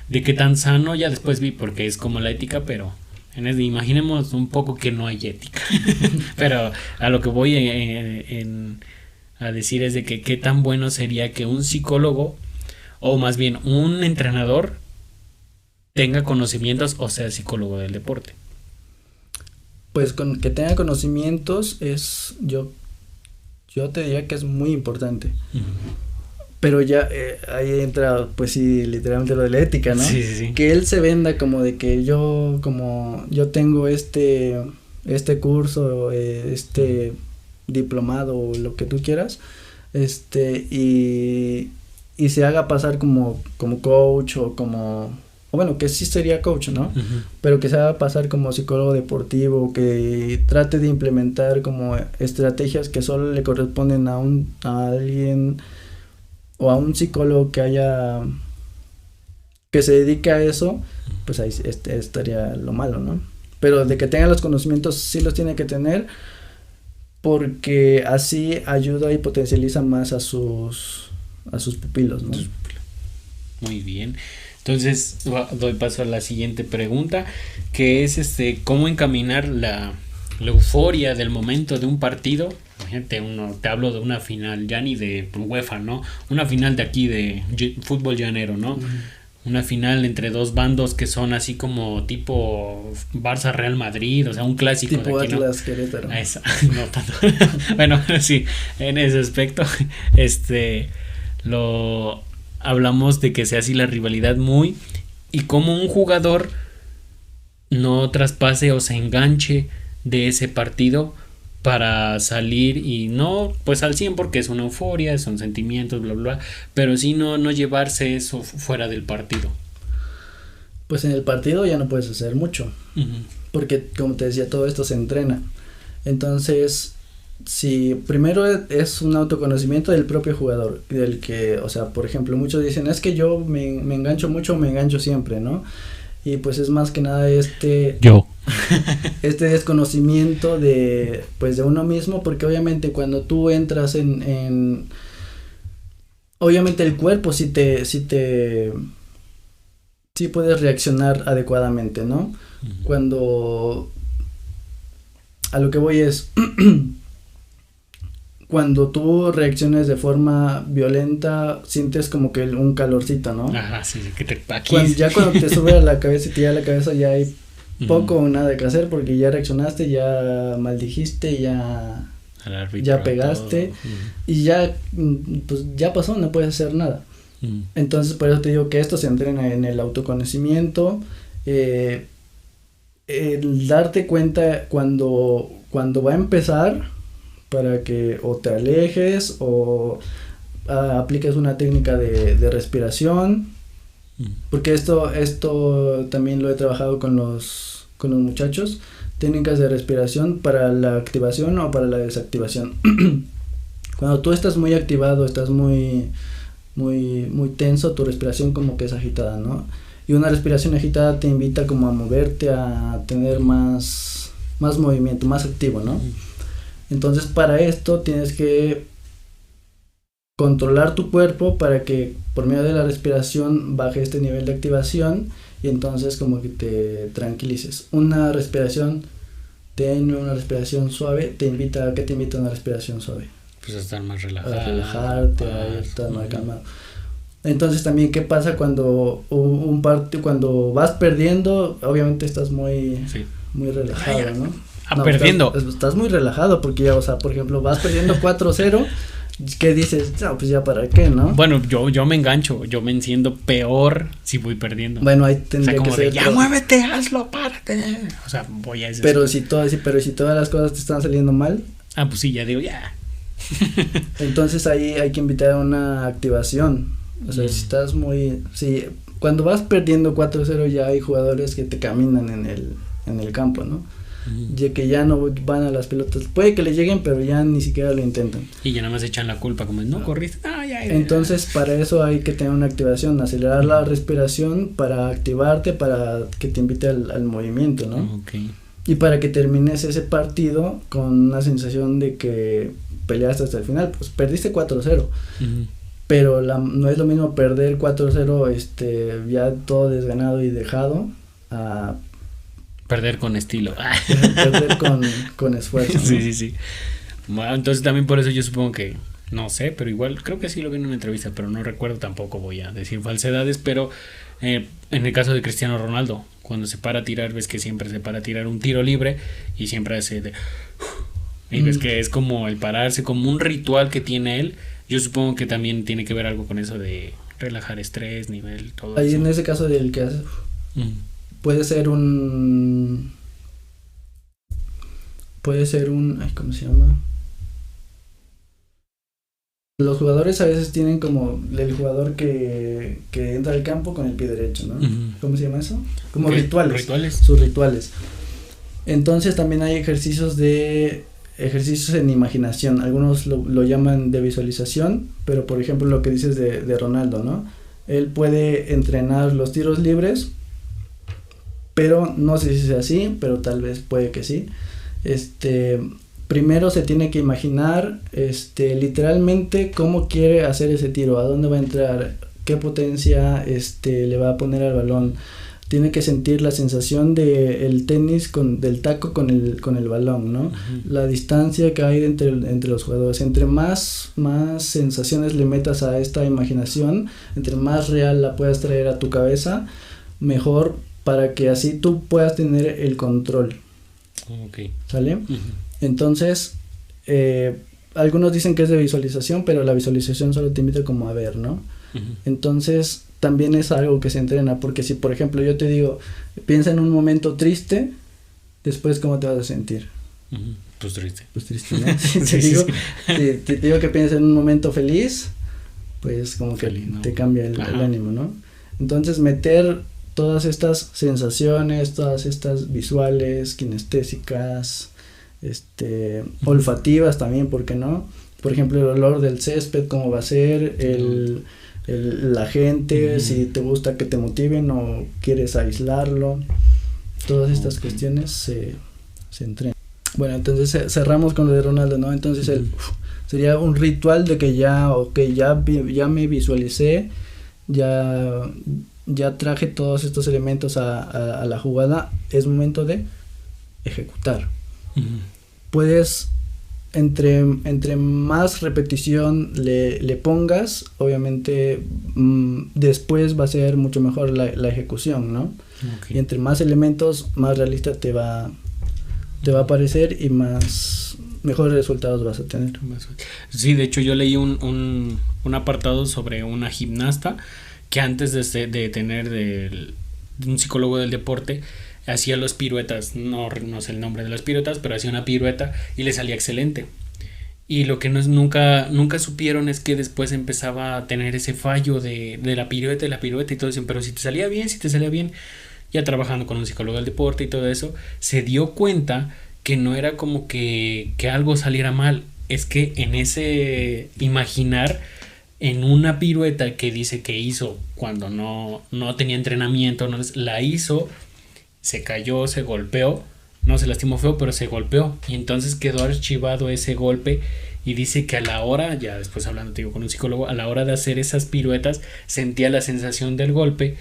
de qué tan sano, ya después vi, porque es como la ética, pero imaginemos un poco que no hay ética. Pero a lo que voy a decir es de que qué tan bueno sería que un psicólogo, o más bien un entrenador, tenga conocimientos o sea psicólogo del deporte. pues con que tenga conocimientos yo te diría que es muy importante. Pero ya ahí entra, pues sí, literalmente lo de la ética, ¿no? Sí. Que él se venda como de que yo tengo este curso, este diplomado o lo que tú quieras, y se haga pasar como coach o bueno, que sí sería coach, ¿no? Pero que se haga pasar como psicólogo deportivo, que trate de implementar como estrategias que solo le corresponden a alguien o a un psicólogo que se dedique a eso, pues ahí estaría lo malo, ¿no? Pero de que tenga los conocimientos sí los tiene que tener, porque así ayuda y potencializa más a sus pupilos, ¿no? Muy bien. Entonces doy paso a la siguiente pregunta, que es cómo encaminar la euforia del momento de un partido. Imagínate, te hablo de una final, ya ni de UEFA, ¿no? Una final de aquí de fútbol llanero, ¿no? Una final entre dos bandos que son así como tipo Barça Real Madrid, o sea, un clásico tipo de aquí, Atlas Querétaro. No tanto. Bueno, sí, en ese aspecto, hablamos de que sea así la rivalidad y como un jugador no traspase o se enganche de ese partido para salir y no pues al 100 porque es una euforia, son sentimientos, bla bla, pero sí no llevarse eso fuera del partido. Pues en el partido ya no puedes hacer mucho, porque como te decía, todo esto se entrena. Entonces, si primero es un autoconocimiento del propio jugador, del que, o sea, por ejemplo, muchos dicen, es que yo me engancho mucho, me engancho siempre, ¿no? Y pues es más que nada este desconocimiento de uno mismo, porque obviamente cuando tú entras obviamente el cuerpo sí puedes reaccionar adecuadamente, ¿no? Cuando a lo que voy es cuando tú reacciones de forma violenta, sientes como que un calorcito, ¿no? Ajá, sí, que cuando te sube a la cabeza y te llega a la cabeza, ya hay poco o nada que hacer, porque ya reaccionaste, ya maldijiste, ya pegaste, y ya, pues ya pasó, no puedes hacer nada. Entonces, por eso te digo que esto se entrena en el autoconocimiento, el darte cuenta cuando va a empezar, para que o te alejes o apliques una técnica de respiración, porque esto también lo he trabajado con los muchachos, técnicas de respiración para la activación o para la desactivación. Cuando tú estás muy activado, estás muy tenso, tu respiración como que es agitada, ¿no? Y una respiración agitada te invita como a moverte, a tener más movimiento, más activo, ¿no? Entonces, para esto tienes que controlar tu cuerpo para que por medio de la respiración baje este nivel de activación y entonces como que te tranquilices. Una respiración tenue, una respiración suave, ¿qué te invita a una respiración suave? Pues a estar más relajado. A relajarte, a estar más calmado. Entonces también, ¿qué pasa cuando cuando vas perdiendo? Obviamente estás muy relajado, ¿no? Perdiendo. Estás muy relajado porque ya, o sea, por ejemplo, vas perdiendo 4-0, ¿qué dices? No, pues ya para qué, ¿no? Bueno, yo me engancho, yo me enciendo peor si voy perdiendo. Bueno, ahí tendría que ser. Ya muévete, hazlo, párate. O sea, voy a ese. Pero si todas las cosas te están saliendo mal. Pues sí, ya digo, ya. Entonces ahí hay que invitar a una activación. O sea, si estás cuando vas perdiendo 4-0 ya hay jugadores que te caminan en el campo, ¿no? Ya que ya no van a las pelotas, puede que le lleguen pero ya ni siquiera lo intentan y ya nada más echan la culpa como no corriste. Entonces para eso hay que tener una activación, acelerar la respiración para activarte, para que te invite al movimiento, ¿no? Y para que termines ese partido con una sensación de que peleaste hasta el final. Pues perdiste 4-0, pero no es lo mismo perder 4-0 ya todo desganado y dejado a perder con estilo. Perder con esfuerzo, ¿no? Sí. Bueno, entonces también por eso yo supongo que, no sé, pero igual creo que sí lo vi en una entrevista, pero no recuerdo, tampoco voy a decir falsedades, pero en el caso de Cristiano Ronaldo, cuando se para a tirar, ves que siempre se para a tirar un tiro libre y siempre hace de... Y ves que es como el pararse, como un ritual que tiene él. Yo supongo que también tiene que ver algo con eso de relajar estrés, nivel, todo ahí eso. en ese caso del que hace, puede ser un, ay, ¿cómo se llama? Los jugadores a veces tienen como el jugador que entra al campo con el pie derecho, ¿no? ¿Cómo se llama eso? Como rituales. Sus rituales. Entonces también hay ejercicios en imaginación. Algunos lo llaman de visualización, pero por ejemplo lo que dices de Ronaldo, ¿no? Él puede entrenar los tiros libres, pero no sé si es así, pero tal vez puede que sí. Primero se tiene que imaginar literalmente cómo quiere hacer ese tiro, a dónde va a entrar, qué potencia le va a poner al balón. Tiene que sentir la sensación del tenis del taco con el balón, ¿no? La distancia que hay entre los jugadores. Entre más sensaciones le metas a esta imaginación, entre más real la puedas traer a tu cabeza, mejor, para que así tú puedas tener el control. Okay. ¿Sale? Entonces, algunos dicen que es de visualización, pero la visualización solo te invita como a ver, ¿no? Entonces, también es algo que se entrena, porque si por ejemplo yo te digo, piensa en un momento triste, después ¿cómo te vas a sentir? Pues triste. Pues triste, ¿no? Si te digo que piensa en un momento feliz, pues como que feliz, ¿no? Te cambia el ánimo, ¿no? Entonces meter todas estas sensaciones, todas estas visuales, kinestésicas, olfativas también, ¿por qué no? Por ejemplo, el olor del césped, cómo va a ser, la gente, si te gusta que te motiven o quieres aislarlo, todas estas cuestiones se entrenan. Bueno, entonces cerramos con lo de Ronaldo, ¿no? Entonces sería un ritual de que ya me visualicé, ya traje todos estos elementos a la jugada, es momento de ejecutar. Puedes, entre más repetición le pongas, obviamente después va a ser mucho mejor la ejecución, ¿no? Okay. Y entre más elementos, más realista te va a parecer y mejores resultados vas a tener. Sí, de hecho yo leí un apartado sobre una gimnasta que antes de tener un psicólogo del deporte hacía las piruetas, no sé el nombre de las piruetas, pero hacía una pirueta y le salía excelente. Y lo que nunca supieron es que después empezaba a tener ese fallo de la pirueta y todo eso, pero si te salía bien, ya trabajando con un psicólogo del deporte y todo eso, se dio cuenta que no era como que algo saliera mal, es que en ese imaginar en una pirueta que dice que hizo cuando no tenía entrenamiento, la hizo, se cayó, se golpeó, no se lastimó feo, pero se golpeó y entonces quedó archivado ese golpe y dice que a la hora, ya después hablando con un psicólogo, a la hora de hacer esas piruetas sentía la sensación del golpe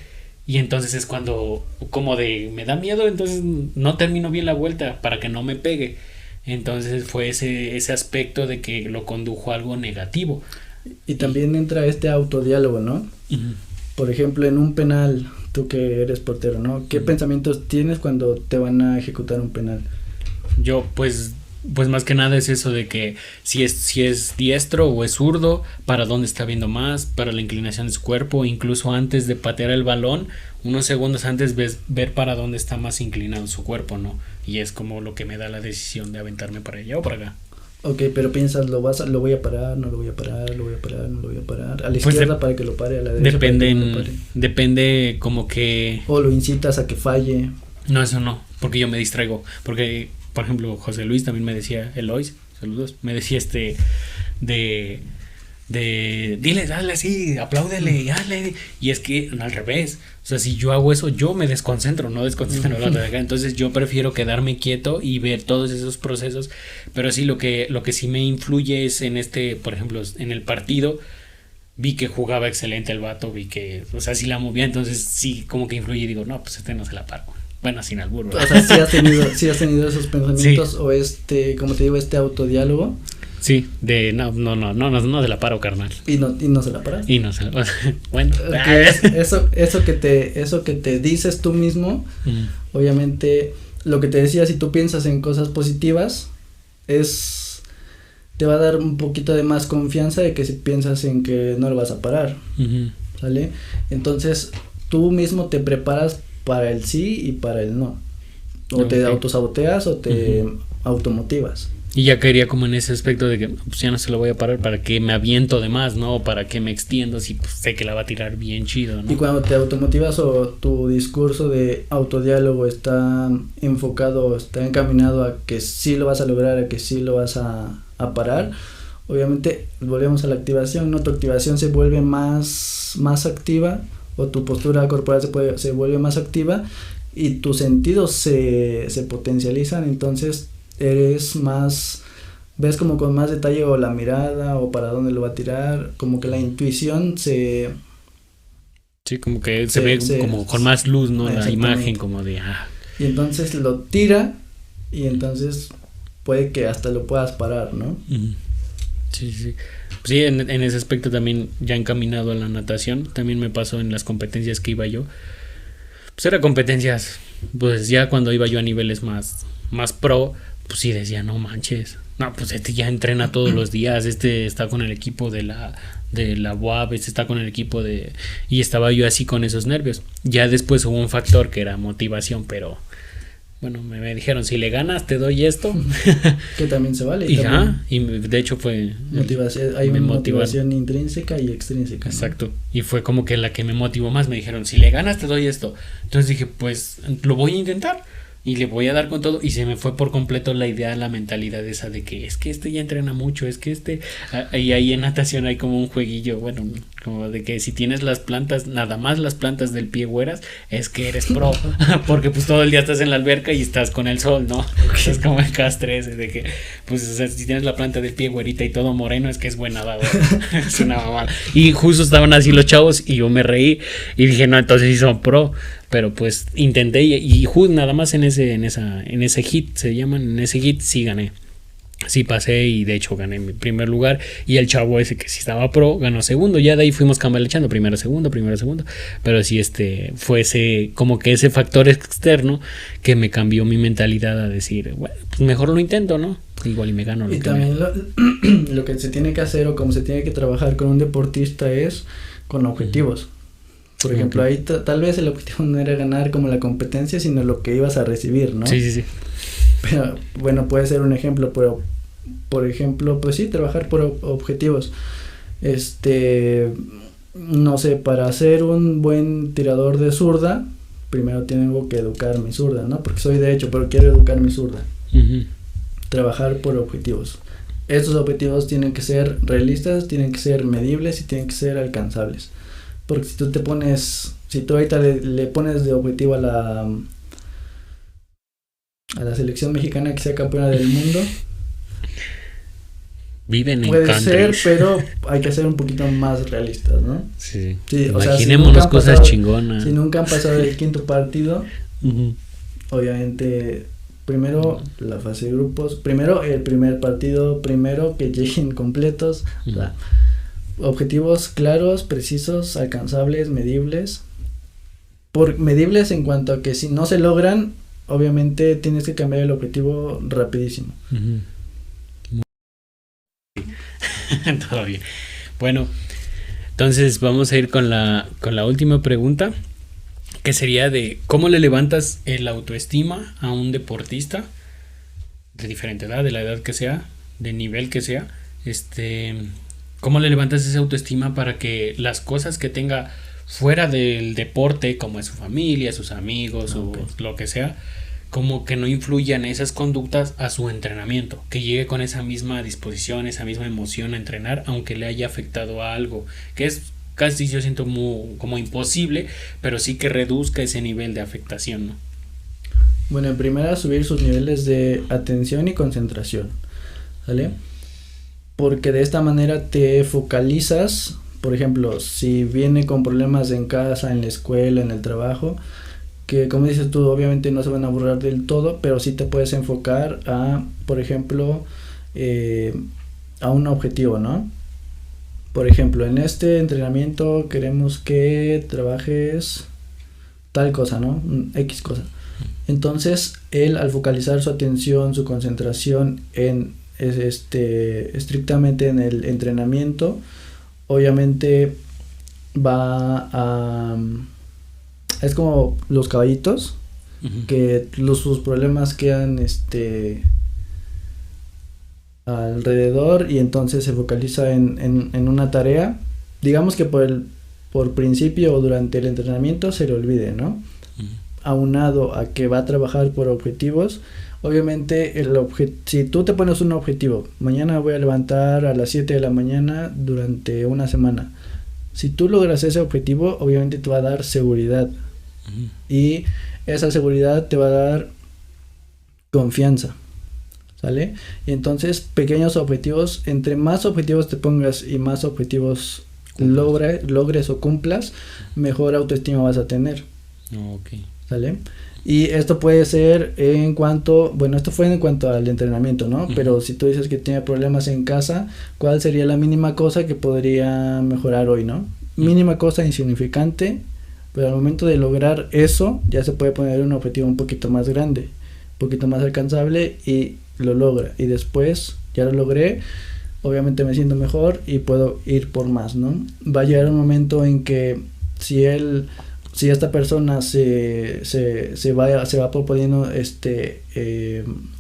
y entonces es cuando como de me da miedo, entonces no termino bien la vuelta para que no me pegue, entonces fue ese aspecto de que lo condujo a algo negativo. Y también entra este autodiálogo, ¿no? Por ejemplo, en un penal, tú que eres portero, ¿no? ¿Qué pensamientos tienes cuando te van a ejecutar un penal? Yo, pues más que nada es eso de que si es diestro o es zurdo, para dónde está viendo más, para la inclinación de su cuerpo, incluso antes de patear el balón, unos segundos antes ver para dónde está más inclinado su cuerpo, ¿no? Y es como lo que me da la decisión de aventarme para allá o para acá. Ok, pero piensas, lo voy a parar, no lo voy a parar, lo voy a parar, no lo voy a parar. A la izquierda para que lo pare, a la derecha para que no lo pare. Depende como que... O lo incitas a que falle. No, eso no, porque yo me distraigo. Porque, por ejemplo, José Luis también me decía, Elois, saludos, me decía dile, dale así, apláudele, dale. Y es que al revés, o sea, si yo hago eso, yo me desconcentro, no desconcentro la de acá. Entonces yo prefiero quedarme quieto y ver todos esos procesos. Pero sí, lo que sí me influye es en por ejemplo, en el partido, vi que jugaba excelente el vato, vi que, o sea, sí la movía, entonces sí como que influye y digo, no, pues no se la paro. Bueno, sin albur, ¿verdad? O sea, sí has tenido esos pensamientos, sí. O como te digo, autodiálogo. Sí, de no se la paro, carnal. Y no se la paras. Y no se la bueno. Eso que te dices tú mismo, obviamente, lo que te decía, si tú piensas en cosas positivas, te va a dar un poquito de más confianza de que si piensas en que no lo vas a parar, ¿sale? Entonces, tú mismo te preparas para el sí y para el no. O te autosaboteas o te automotivas. Y ya caería como en ese aspecto de que pues ya no se lo voy a parar, para que me aviento de más, ¿no? O para que me extiendo si pues, sé que la va a tirar bien chido, ¿no? Y cuando te automotivas o tu discurso de autodiálogo está enfocado, está encaminado a que sí lo vas a lograr, a que sí lo vas a parar, obviamente volvemos a la activación, ¿no? Tu activación se vuelve más activa, o tu postura corporal se vuelve más activa y tus sentidos se potencializan, entonces eres más, ves como con más detalle o la mirada o para dónde lo va a tirar, como que la intuición sí, como que se ve como con más luz, ¿no? La imagen como de y entonces lo tira y entonces puede que hasta lo puedas parar, ¿no? Sí. Sí, en ese aspecto también ya encaminado a la natación, también me pasó en las competencias que iba yo. Pues eran competencias, pues ya cuando iba yo a niveles más pro, pues sí decía, no manches, no, pues este ya entrena todos los días, este está con el equipo de la UAB, este está con el equipo y estaba yo así con esos nervios. Ya después hubo un factor que era motivación, pero bueno, me dijeron, si le ganas te doy esto. Que también se vale. Y de hecho fue motivación, hay una motivación intrínseca y extrínseca, ¿no? Exacto. Y fue como que la que me motivó más. Me dijeron, si le ganas te doy esto. Entonces dije, pues lo voy a intentar y le voy a dar con todo. Y se me fue por completo la idea, la mentalidad esa de que es que este ya entrena mucho, es que y ahí en natación hay como un jueguillo, bueno, como de que si tienes las plantas, nada más las plantas del pie güeras, es que eres pro. Porque pues todo el día estás en la alberca y estás con el sol, ¿no? Es como el castre ese de que pues o sea, si tienes la planta del pie güerita y todo moreno, es que es buen nadador. Es una mamada. Y justo estaban así los chavos y yo me reí y dije, no, entonces sí son pro. Pero pues intenté y nada más en ese hit, se llaman, en ese hit sí gané. Sí pasé y de hecho gané mi primer lugar. Y el chavo ese que sí estaba pro ganó segundo. Ya de ahí fuimos cambalechando, primero, segundo. Pero sí fue ese factor externo que me cambió mi mentalidad a decir, bueno, pues mejor lo intento, ¿no? Igual y me gano lo y que también lo que se tiene que hacer o como se tiene que trabajar con un deportista es con objetivos. Por ejemplo, ahí tal vez el objetivo no era ganar como la competencia, sino lo que ibas a recibir, ¿no? Sí. Pero, bueno, puede ser un ejemplo, pero, por ejemplo, pues sí, trabajar por objetivos. No sé, para ser un buen tirador de zurda, primero tengo que educar mi zurda, ¿no? Porque soy derecho, pero quiero educar mi zurda. Trabajar por objetivos. Estos objetivos tienen que ser realistas, tienen que ser medibles y tienen que ser alcanzables. Porque si tú ahorita le pones de objetivo a la selección mexicana que sea campeona del mundo, viven en puede countries. ser, pero hay que ser un poquito más realistas, ¿no? Sí. Imaginémonos cosas chingonas. Si nunca han pasado el quinto partido, obviamente primero la fase de grupos, primero el primer partido, primero que lleguen completos, objetivos claros, precisos, alcanzables, medibles. Medibles en cuanto a que si no se logran, obviamente tienes que cambiar el objetivo rapidísimo. Todo bien. Bueno, entonces vamos a ir con la última pregunta, que sería de ¿cómo le levantas el autoestima a un deportista de diferente edad, de la edad que sea, de nivel que sea? ¿Cómo le levantas esa autoestima para que las cosas que tenga fuera del deporte, como es su familia, sus amigos o lo que sea, como que no influyan esas conductas a su entrenamiento, que llegue con esa misma disposición, esa misma emoción a entrenar, aunque le haya afectado a algo, que es casi yo siento como imposible, pero sí que reduzca ese nivel de afectación, ¿no? Bueno, en primera subir sus niveles de atención y concentración, ¿vale? Porque de esta manera te focalizas, por ejemplo, si viene con problemas en casa, en la escuela, en el trabajo, que como dices tú, obviamente no se van a borrar del todo, pero sí te puedes enfocar a, por ejemplo, a un objetivo, ¿no? Por ejemplo, en este entrenamiento queremos que trabajes tal cosa, ¿no? X cosa. Entonces, él al focalizar su atención, su concentración en estrictamente en el entrenamiento, obviamente va a... Es como los caballitos, que sus problemas quedan alrededor, y entonces se focaliza en una tarea, digamos que por principio o durante el entrenamiento se le olvide, ¿no? Aunado a que va a trabajar por objetivos, obviamente si tú te pones un objetivo, mañana voy a levantar a las 7 de la mañana durante una semana, si tú logras ese objetivo, obviamente te va a dar seguridad, y esa seguridad te va a dar confianza, ¿sale? Y entonces pequeños objetivos, entre más objetivos te pongas y más objetivos logres o cumplas, mejor autoestima vas a tener. Okay. ¿Sale? Y esto puede ser esto fue en cuanto al entrenamiento, ¿no? Pero si tú dices que tiene problemas en casa, ¿cuál sería la mínima cosa que podría mejorar hoy, ¿no? Mínima cosa insignificante, pero al momento de lograr eso, ya se puede poner un objetivo un poquito más grande, un poquito más alcanzable, y lo logra. Y después, ya lo logré, obviamente me siento mejor y puedo ir por más, ¿no? Va a llegar un momento en que si esta persona se va proponiendo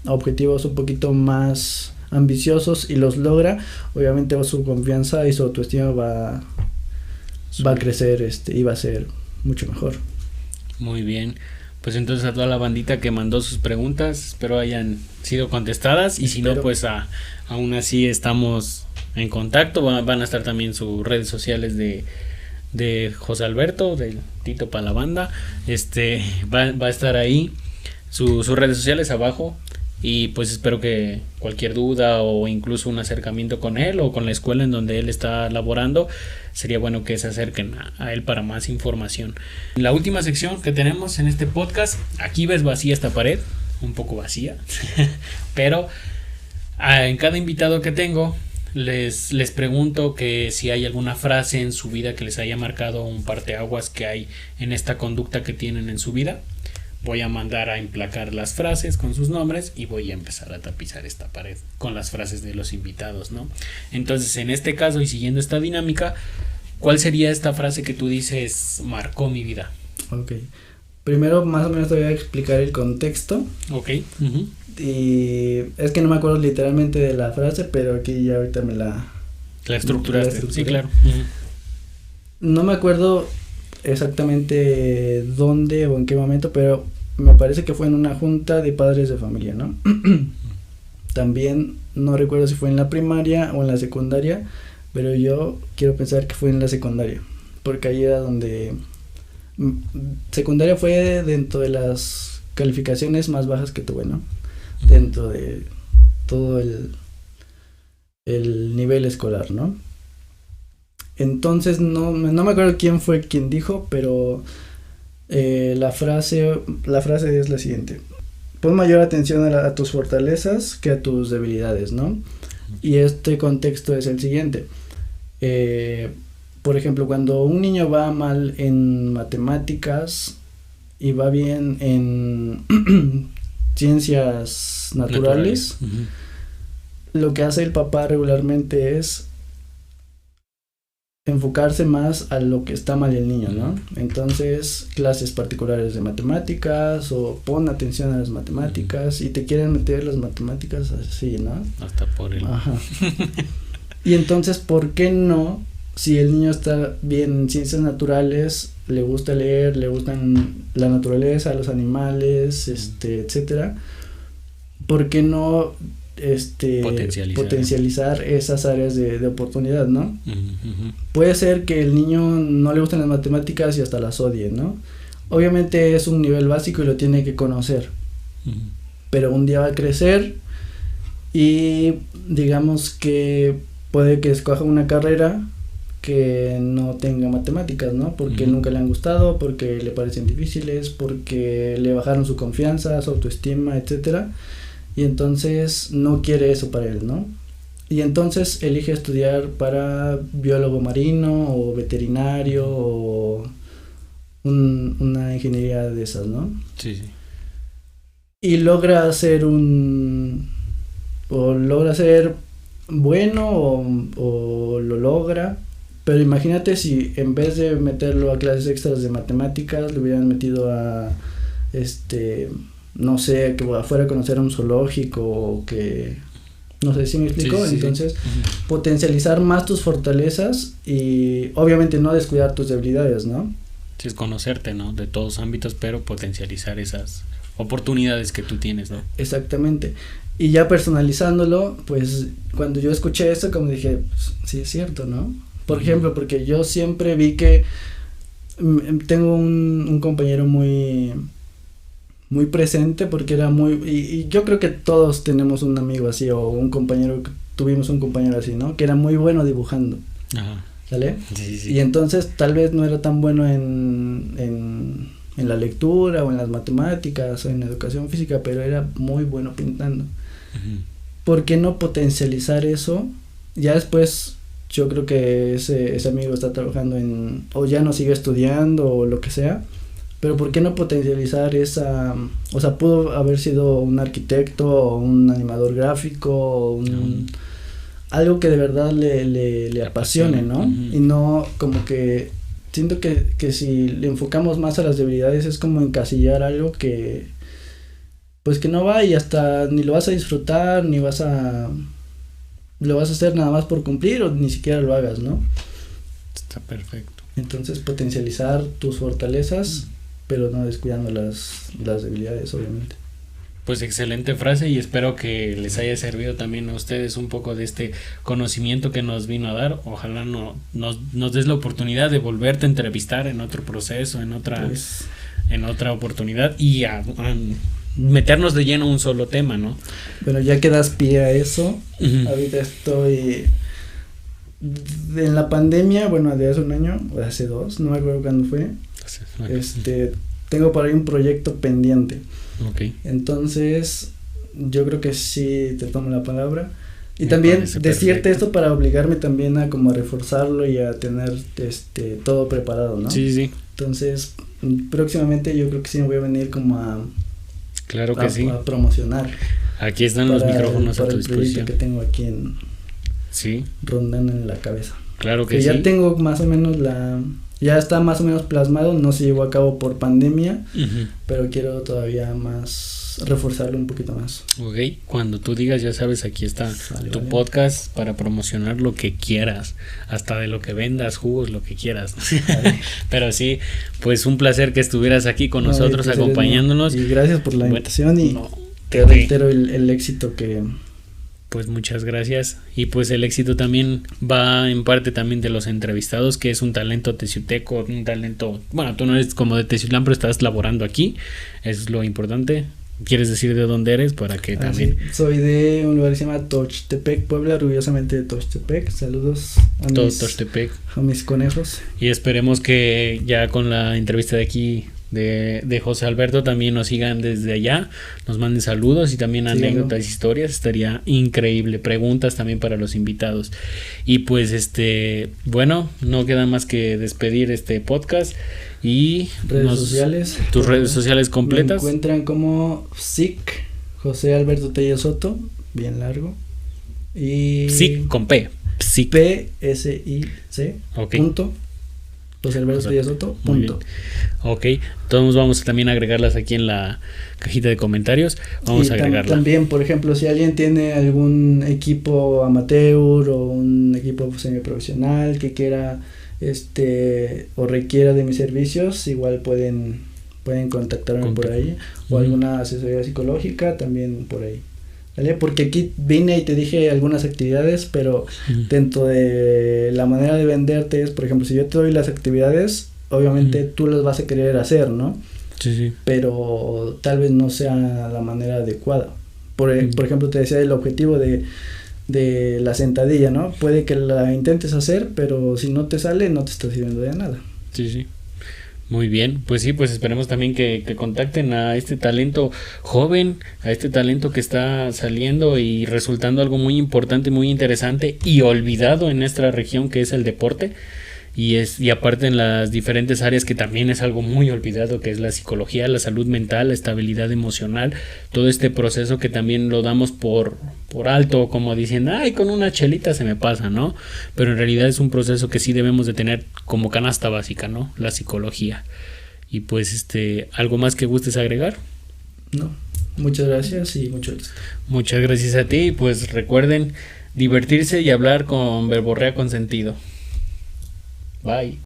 objetivos un poquito más ambiciosos y los logra, obviamente su confianza y su autoestima va a crecer y va a ser mucho mejor. Muy bien. Pues entonces a toda la bandita que mandó sus preguntas, espero hayan sido contestadas, y si no, pues aún así estamos en contacto. Van a estar también sus redes sociales de José Alberto, de Tito para la banda. Va a estar ahí sus redes sociales abajo, y pues espero que cualquier duda o incluso un acercamiento con él o con la escuela en donde él está laborando, sería bueno que se acerquen a él para más información. La última sección que tenemos en este podcast, aquí ves vacía esta pared, un poco vacía, pero en cada invitado que tengo les pregunto que si hay alguna frase en su vida que les haya marcado un parteaguas que hay en esta conducta que tienen en su vida. Voy a mandar a emplacar las frases con sus nombres y voy a empezar a tapizar esta pared con las frases de los invitados, ¿no? Entonces, en este caso y siguiendo esta dinámica, ¿cuál sería esta frase que tú dices marcó mi vida? Ok. Primero, más o menos te voy a explicar el contexto. Ok. Y es que no me acuerdo literalmente de la frase, pero aquí ya ahorita me la estructuraste. Sí, claro. No me acuerdo exactamente dónde o en qué momento, pero me parece que fue en una junta de padres de familia, ¿no? También no recuerdo si fue en la primaria o en la secundaria, pero yo quiero pensar que fue en la secundaria, porque ahí era donde... Secundaria fue dentro de las calificaciones más bajas que tuve, ¿no? Dentro de todo el nivel escolar, ¿no? Entonces no me acuerdo quién fue quien dijo, pero la frase es la siguiente: pon mayor atención a tus fortalezas que a tus debilidades, ¿no? Y este contexto es el siguiente: por ejemplo, cuando un niño va mal en matemáticas y va bien en ciencias naturales. Lo que hace el papá regularmente es enfocarse más a lo que está mal el niño, ¿no? Entonces, clases particulares de matemáticas, o pon atención a las matemáticas, y te quieren meter las matemáticas así, ¿no? Hasta por el... Ajá. Y entonces, ¿por qué no? Si el niño está bien en ciencias naturales, le gusta leer, le gustan la naturaleza, los animales, etcétera, ¿por qué no potencializar esas áreas de oportunidad, ¿no? Puede ser que el niño no le gusten las matemáticas y hasta las odie, ¿no? Obviamente es un nivel básico y lo tiene que conocer, pero un día va a crecer y digamos que puede que escoja una carrera que no tenga matemáticas, ¿no? Porque nunca le han gustado, porque le parecen difíciles, porque le bajaron su confianza, su autoestima, etcétera. Y entonces no quiere eso para él, ¿no? y entonces elige estudiar para biólogo marino o veterinario o una ingeniería de esas, ¿no? Sí, sí. Y logra ser bueno o lo logra, pero imagínate si en vez de meterlo a clases extras de matemáticas, lo hubieran metido a, no sé, que fuera a conocer un zoológico o que, no sé si me explico. Sí. Entonces, potencializar más tus fortalezas y obviamente no descuidar tus debilidades, ¿no? Sí, es conocerte, ¿no? De todos ámbitos, pero potencializar esas oportunidades que tú tienes, ¿no? Exactamente. Y ya personalizándolo, pues cuando yo escuché esto, como dije, pues, sí es cierto, ¿no? Por ejemplo, porque yo siempre vi que tengo un compañero muy presente, porque era y yo creo que todos tenemos un amigo así o tuvimos un compañero así, ¿no? Que era muy bueno dibujando. Ajá. ¿Sale? Sí. Y entonces tal vez no era tan bueno en la lectura o en las matemáticas o en la educación física, pero era muy bueno pintando. ¿Por qué no potencializar eso? Ya después yo creo que ese amigo está trabajando o ya no sigue estudiando o lo que sea, pero ¿por qué no potencializar o sea, pudo haber sido un arquitecto o un animador gráfico o algo que de verdad le apasione, ¿no? Y no como que siento que si le enfocamos más a las debilidades es como encasillar algo que pues que no va y hasta ni lo vas a disfrutar, ni lo vas a hacer nada más por cumplir o ni siquiera lo hagas, ¿no? Está perfecto. Entonces potencializar tus fortalezas, pero no descuidando las debilidades, obviamente. Pues excelente frase y espero que les haya servido también a ustedes un poco de este conocimiento que nos vino a dar. Ojalá nos des la oportunidad de volverte a entrevistar en otro proceso, en otra oportunidad y a meternos de lleno a un solo tema, ¿no? Bueno, ya que das pie a eso, ahorita estoy en la pandemia, bueno, de hace un año o de hace 2, no me acuerdo cuándo fue. Tengo por ahí un proyecto pendiente. Okay. Entonces, yo creo que sí te tomo la palabra. Y también decirte esto para obligarme también a como a reforzarlo y a tener todo preparado, ¿no? Sí. Entonces, próximamente yo creo que sí me voy a venir como a promocionar. Aquí están los micrófonos a tu disposición. El proyecto que tengo aquí rondando en la cabeza. Claro que sí. Ya tengo más o menos ya está más o menos plasmado, no se llevó a cabo por pandemia, pero quiero todavía reforzarlo un poquito más. Ok, cuando tú digas, ya sabes, aquí está tu podcast para promocionar lo que quieras, hasta de lo que vendas, jugos, lo que quieras. Pero sí, pues un placer que estuvieras aquí con nosotros, acompañándonos. Y gracias por la invitación y te reitero el éxito que... Pues muchas gracias y pues el éxito también va en parte también de los entrevistados, que es un talento teciuteco, un talento, bueno, tú no eres como de Teciutlán, pero estás laborando aquí, eso es lo importante. ¿Quieres decir de dónde eres para que también? Sí. Soy de un lugar que se llama Tochtepec, Puebla, orgullosamente de Tochtepec. Saludos a mis conejos. Y esperemos que ya con la entrevista de aquí de José Alberto también nos sigan desde allá, nos manden saludos y también anécdotas, historias, estaría increíble, preguntas también para los invitados. Y pues bueno, no queda más que despedir este podcast y redes sociales. Tus redes sociales completas. Me encuentran como SIC José Alberto Tello Soto, bien largo. Y SIC con P. SIC. PSIC. Okay. Punto. José Alberto Tello Soto. Punto. Ok, todos vamos a también agregarlas aquí en la cajita de comentarios. Vamos a agregarla. También, por ejemplo, si alguien tiene algún equipo amateur o un equipo semiprofesional que quiera o requiera de mis servicios, igual pueden contactarme por ahí, o alguna asesoría psicológica también por ahí, ¿vale? Porque aquí vine y te dije algunas actividades, pero dentro de la manera de venderte es, por ejemplo, si yo te doy las actividades, obviamente tú las vas a querer hacer, ¿no? Sí. Pero tal vez no sea la manera adecuada. Por ejemplo, te decía el objetivo de la sentadilla, ¿no? Puede que la intentes hacer, pero si no te sale, no te está sirviendo de nada. Sí. Muy bien, pues sí, pues esperemos también que contacten a este talento joven, a este talento que está saliendo y resultando algo muy importante, muy interesante y olvidado en nuestra región, que es el deporte. Y aparte en las diferentes áreas que también es algo muy olvidado, que es la psicología, la salud mental, la estabilidad emocional, todo este proceso que también lo damos por alto, como diciendo, ay, con una chelita se me pasa, ¿no? Pero en realidad es un proceso que sí debemos de tener como canasta básica, ¿no? La psicología. Y pues ¿algo más que gustes agregar? No, muchas gracias y mucho éxito. Muchas gracias a ti, pues recuerden divertirse y hablar con verborrea con sentido. Bye.